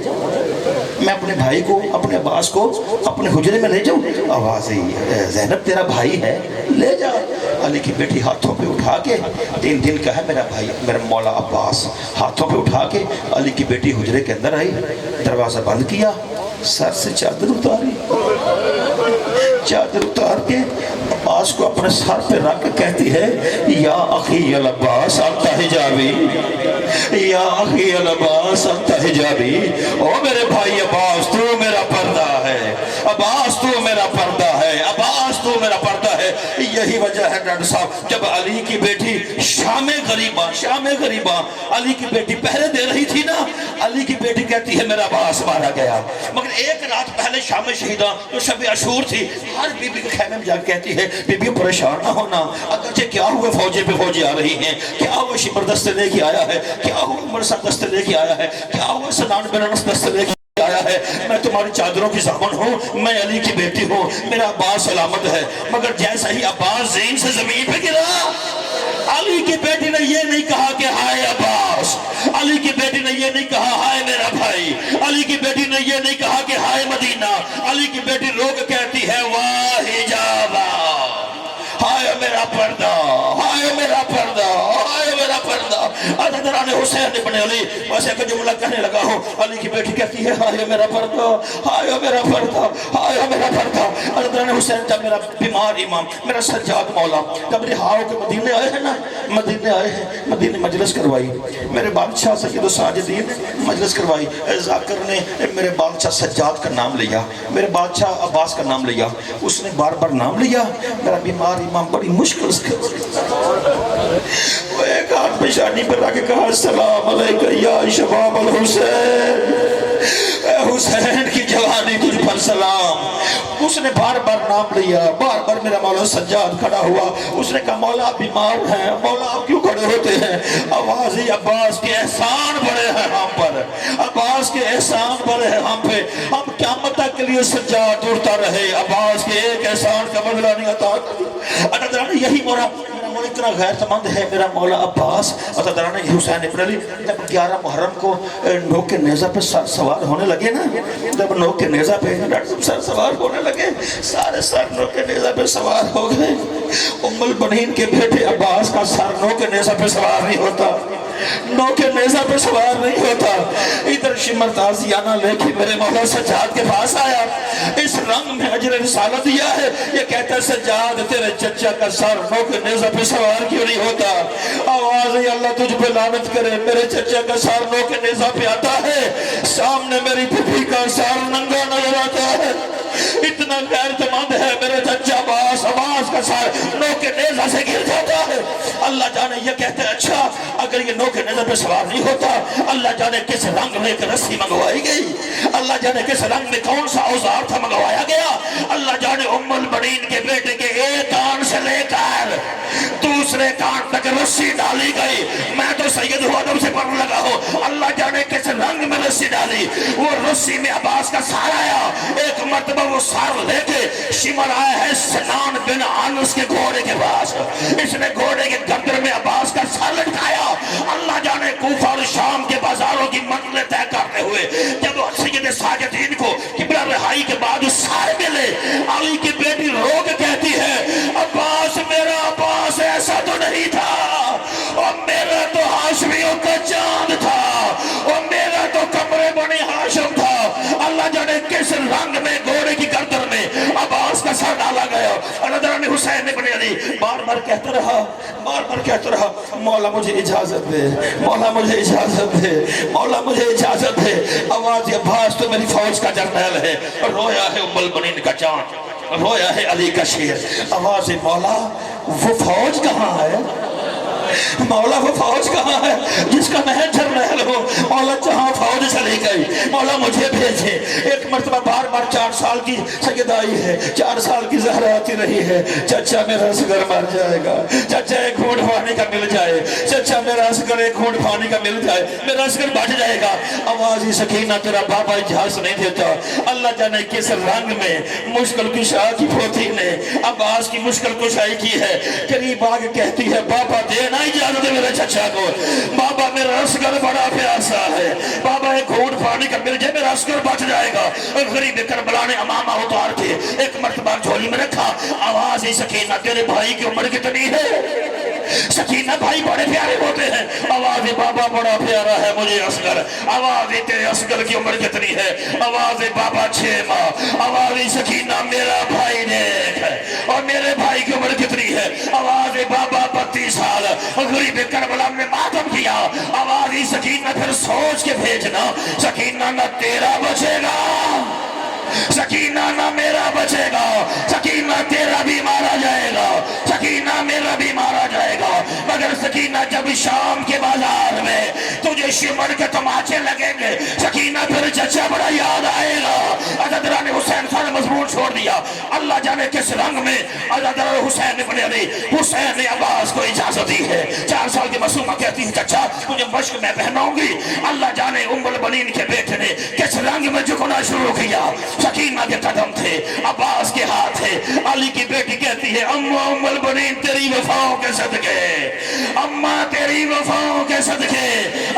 B: میں اپنے بھائی کو، اپنے عباس کو اپنے حجرے میں لے جاؤں۔ آواز زینب تیرا بھائی ہے، لے جا۔ علی کی بیٹی ہاتھوں پہ اٹھا کے، 3 دن کا ہے میرا بھائی، میرا مولا عباس، ہاتھوں پہ اٹھا کے علی کی بیٹی حجرے کے اندر آئی، دروازہ بند کیا، سر سے چادر اتاری، چادر اتار کے عباس کو اپنے سر پہ رکھ کے کہتی ہے یا اخی العباس انت حجابی، یا اخی العباس انت حجابی، او میرے بھائی عباس تو میرا پردہ ہے، عباس تو میرا پردہ ہے، عباس تو میرا پردہ ہے۔ یہی وجہ ہے ڈاکٹر صاحب جب علی کی بیٹی شام غریباں علی کی بیٹی پہرے دے رہی تھی نا، علی کی بیٹی کہتی ہے میرا عباس مارا گیا، مگر ایک رات پہلے شام شہیدہ جو شب عاشور تھی، ہر بی بی کے خیمے میں جا کے کہتی ہے بی بی پریشان نہ ہونا، اگرچہ کیا ہوئے فوجیں پہ فوجی آ رہی ہیں، کیا ہوئے شمر دستے لے کے آیا ہے، کیا ہوئے مرسا دستے لے کے آیا ہے، کیا ہوئے سنان بن انس دستے لے کے آیا ہے، میں تمہاری چادروں کی ضامن ہوں، میں علی کی بیٹی ہوں، میرا عباس سلامت ہے۔ مگر جیسا ہی عباس زین سے زمین پہ گرا، علی کی بیٹی نے یہ نہیں کہا کہ ہائے عباس، علی کی بیٹی نے یہ نہیں کہا ہائے میرا بھائی، علی کی بیٹی نے یہ نہیں کہا کہ ہائے مدینہ، علی کی بیٹی رو کے کہتی ہے واہ حجابا، ہائے میرا پردہ، ہائے میرا پردہ، ہائے میرا پردہ۔ عددران حسین ابن علی ویسے کہ جملہ کہنے لگا ہوں، علی کی بیٹی کہتی ہے ہائے میرا پردہ، ہائے میرا پردہ، ہائے میرا پردہ۔ عددران حسین جب میرا بیمار امام، میرا سجاد مولا جب رہاؤ کے مدینے آئے ہیں نا، مدینے آئے ہیں، مدینے مجلس کروائی، میرے بادشاہ سید الساجدین نے مجلس کروائی، ذاکر نے میرے بادشاہ سجاد کا نام لیا، میرے بادشاہ عباس کا نام لیا، اس نے بار بار نام لیا، میرا بیمار امام بڑی مشکل سے وہ ایک ہاتھ پیشانی پر رکھ کے کہا السلام علیکم یا شباب الحسین، اے حسین کی جوانی تجھ پر سلام۔ اس نے بار بار نام لیا، بار بار میرا مولا سجاد کھڑا ہوا، اس نے کہا مولا آپ بیمار ہیں، مولا آپ کیوں کھڑے ہوتے ہیں؟ آواز ہی عباس کے احسان بڑے ہیں ہم پر، عباس کے احسان بڑے ہیں ہم پہ، ہم قیامت تک کے لیے سجاد اڑتا رہے، عباس کے ایک احسان کا بدلہ نہیں عطا کر۔ یہی مولا اتنا غیر مند ہے میرا مولا عباس۔ عطا حسین ابن علی جب 11 محرم کو نوک کے نیزہ پہ سر سوار ہونے لگے نا، جب نوک کے نیزہ پہ سر سوار ہونے لگے، سارے سر نوک کے نیزہ پہ سوار ہو گئے۔ ام البنین کے بیٹے عباس کا سر نوک کے نیزہ پہ سوار نہیں ہوتا، نوک کے نیزہ پہ سوار نہیں ہوتا۔ ادھر شمر تازیانہ لے کے میرے مولا سجاد کے پاس آیا، اس رنگ میں اجر رسالت دیا ہے، یہ کہتا ہے سجاد تیرے چچا کا سر نوک کے نیزہ پہ سوار کیوں نہیں ہوتا؟ آواز ہے اللہ تجھ پہ لعنت کرے، میرے چچا کا سر نوک کے نیزہ پہ آتا ہے، سامنے میری پھپھی کا سر ننگا نظر آتا ہے۔ اتنا غیرتمند ہے میرے چچا عباس، عباس کا سر نوک کے نیزہ سے گر جاتا ہے۔ اللہ جانے یہ کہتے ہیں اچھا اگر یہ نوک کے نیزہ پہ سوار نہیں ہوتا، اللہ جانے کس رنگ میں ایک رسی منگوائی گئی، اللہ جانے کس رنگ میں کون سا اوزار تھا منگوایا گیا، اللہ جانے ام البنین کے بیٹے کے ایک کان سے لے کر دوسرے کان تک رسی ڈالی گئی۔ میں تو سید آدم سے پڑھ لگا ہوں، اللہ جانے کس رنگ میں رسی ڈالی، وہ رسی میں عباس کا سار آیا۔ ایک مرتبہ وہ سار لے کے شمر آیا ہے سنان بن انس کے گھوڑے کے پاس، اس نے گھوڑے کے گردن میں عباس کا سر لٹکایا۔ اللہ جانے کوفہ اور شام کے بازاروں کی منزلیں طے کرتے ہوئے جب سید ساجدین کو قبلہ رہائی کے بعد سارے ملے، علی کی بیٹی رو کے کہتی ہے عباس میرا عباس ایسا تو نہیں تھا، اور میرا تو ہاشمیوں کا چاند تھا، اور میرا تو کمرے بنی ہاشم تھا۔ اللہ جانے کس رنگ میں گھوڑے کی گردن میں عباس کا سر ڈالا گیا۔ اللہ حسین ابن علی بار بار کہتا رہا، بار بار کہتا رہا مولا مجھے اجازت دے، مولا مجھے اجازت دے، مولا مجھے اجازت دے۔ آواز عباس تو میری فوج کا جرنیل ہے، رویا ہے ام البنین کا چاند، رویا ہے علی کا شیر۔ آواز مولا وہ فوج کہاں ہے، مولا وہ فوج کہاں ہے جس کا میں جرنیل ہوں؟ مولا جہاں فوج چلی گئی مولا مجھے بھیجے۔ ایک مرتبہ بار بار 4 سال کی سید آئی ہے، 4 سال کی زہرا آتی رہی ہے، چچا میرا اصغر مر جائے گا، چچا ایک گھونٹ پانی کا مل جائے، چچا میرا اصغر ایک گھونٹ پانی کا مل جائے، میرا اصغر بچ جائے گا۔ آوازی سکینہ تیرا بابا اجازت نہیں دیتا۔ اللہ جانے کس رنگ میں مشکل کشا کی پوتی نے عباس کی مشکل کشائی کی ہے۔ قریب آگے کہتی ہے بابا دینا اجازت ہے میرے چچا کو، بابا میرا اصغر بڑا پیاسا ہے، بابا ایک گھونٹ پانی کا مل جائے میرا اصغر بچ جائے گا۔ غریب کربلا نے امامہ اتار کے ایک مرتبہ جھولی میں رکھا۔ آواز ہی سکینہ تیرے بھائی کی عمر کتنی ہے؟ سکینہ بھائی بڑے پیارے ہوتے ہیں۔ آواز بابا بڑا پیارا ہے مجھے اصغر۔ آواز تیرے اصغر کی عمر کتنی ہے؟ آواز بابا 6 ماہ۔ آواز سکینہ میرا بھائی دیکھ اور میرے بھائی کی عمر کتنی ہے؟ آواز بابا 32 سال۔ غریب کربلا نے ماتم کیا۔ آواز سکینہ پھر سوچ کے بھیجنا، سکینہ نہ تیرا بچے گا، سکینہ نہ میرا بچے گا، سکینہ تیرا بھی مارا جائے گا، سکینہ میرا بھی مارا جائے گا۔ مگر سکینہ جب شام کے بازار میں تجھے شمر کے تماچے لگیں گے، سکینہ پھر چچا بڑا یاد آئے گا۔ عزادران حسین سارا مضمون چھوڑ دیا۔ اللہ جانے کس رنگ میں عزادران حسین ابن علی حسین نے عباس کو اجازت دی ہے۔ 4 سال کی معصومہ کہتی ہے چچا تجھے مشق میں پہناؤں گی۔ اللہ جانے ام البنین کے بیٹے نے کس رنگ میں جھکنا شروع کیا۔ سکینہ کے قدم تھے، عباس کے ہاتھ تھے۔ علی کی بیٹی کہتی ہے اماں ام البنین تیری وفاؤں کے صدقے، اماں تیری وفاؤں کے صدقے۔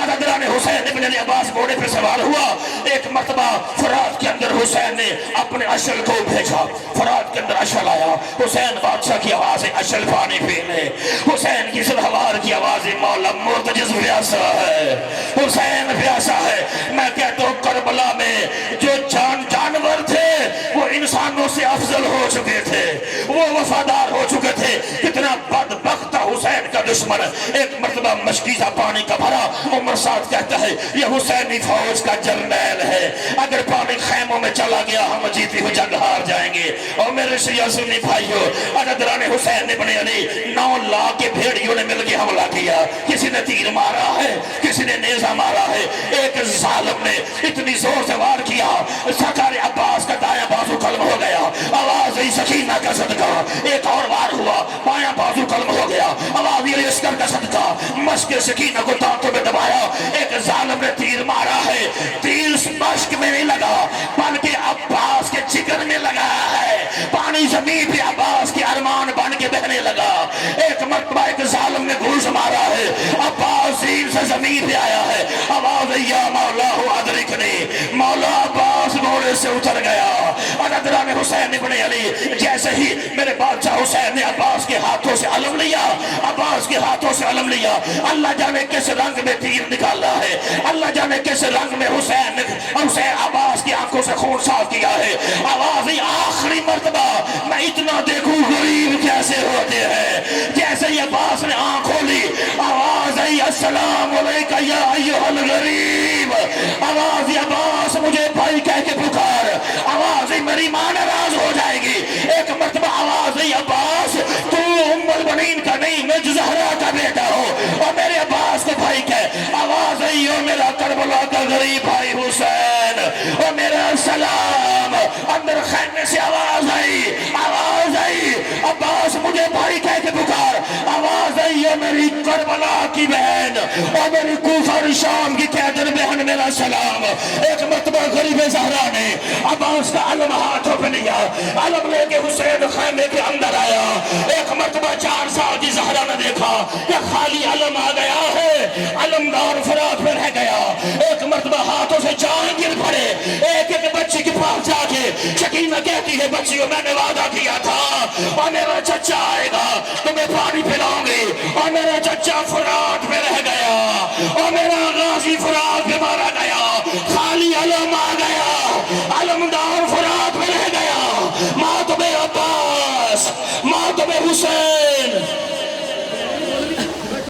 B: عزادران حسین ابن علی عباس گھوڑے پہ سوار ہوا۔ ایک مرتبہ فرات کے اندر حسین نے اپنے اشل کو بھیجا، فرات کے اندر اشل آیا۔ حسین بادشاہ کی آواز ہے اشل پانی پینے، حسین کی سلحوار کی آواز ہے مولا مرتجز پیاسا ہے، حسین پیاسا ہے۔ میں کہتا ہوں کربلا میں جو جانور تھے وہ انسانوں سے افضل ہو چکے تھے، وہ وفادار ہو چکے تھے۔ کتنا بدبخت حسین کا دشمن
D: دشمن ایک مرتبہ مشکیزہ پانی کا بھرا عمر ساتھ کہتا ہے یہ حسینی فوج کا جرنیل ہے، اگر پانی خیموں میں چلا گیا ہم جیتی ہوئی جنگ ہار جائیں گے۔ اور میرے شیعہ سنی بھائیوں، عددران حسین ابن علی 9 لاکھ کے بھیڑیوں نے مل کے حملہ کیا، کسی نے تیر مارا ہے، کسی نے نیزہ مارا ہے، ایک ظالم نے اتنی زور سے وار کیا سرکار عباس کا دایاں بازو قلم ہو گیا، آواز ای سکینہ کا صدقہ، ایک اور وار ہوا بایاں بازو قلم ہو گیا، آواز ای اسکر کا صدقہ، مشک سکینہ کو دانتوں میں دبایا، ایک ظالم نے تیر مارا ہے، تیر مشک میں نہیں لگا بلکہ عباس کے جگر میں لگا ہے، پانی زمین پہ عباس کے ارمان بن کے بہنے لگا۔ ایک مرتبہ ایک ظالم نے گھوس مارا ہے، عباس زین سے زمین پہ آیا ہے، آواز یا مولا ادرکنی، مولا عباس گھوڑے سے اتر گیا۔ عددران حسین ابن علی جیسے ہی میرے بادشاہ حسین نے عباس کے ہاتھوں سے علم لیا، عباس کے ہاتھوں سے علم لیا، اللہ جانے کس رنگ میں تیر نکالا ہے، اللہ جانے کس رنگ میں حسین عباس کی آنکھوں سے خون صاف کیا ہے۔ آواز ہی آخری مرتبہ میں اتنا دیکھوں غریب کیسے ہوتے ہیں، جیسے ہی عباس نے آنکھ کھولی آواز آئی السلام علیکہ یا ایھا الغریب، آواز ہی عباس مجھے بھائی کہہ کے پکار، آواز ہی میری ماں ناراض ہو جائے گی۔ ایک مرتبہ آواز ہی عباس تو ام البنین کا نہیں میں زہرا کا بیٹا ہوں اور میرے عباس کو بھائی کہہ، آواز آئی او میرا کربلا کا غریب بھائی حسین اور میرا سلام۔ اندر خیمے سے آواز آئی عباس مجھے بھائی کہہ کے پکار، آواز آئی او میری کربلا کی بہن اور میری کوفہ اور شام کی قیدر بہن میرا سلام۔ ایک مرتبہ غریب زہرا نے عباس کا علم ہاتھوں پہ لیا، علم لے کے حسین خیمے کے اندر آیا۔ ایک مرتبہ 4 سال کی زہرا نے دیکھا کہ خالی علم آ گیا ہے، علمدار فرات میں رہ گیا۔ ایک مرتبہ ہاتھوں سے جان گر پڑے، ایک ایک بچی کے پاس جا کے شکینہ کہتی ہے بچیوں میں نے وعدہ کیا تھا اور میرا چچا آئے گا تمہیں پانی پلاؤں گی، اور میرا چچا فرات میں رہ گیا اور میرا غازی فرات میں مارا گیا، خالی علم آ گیا، علمدار فرات میں رہ گیا، ماں تمہیں عباس، ماں تمہیں حسین،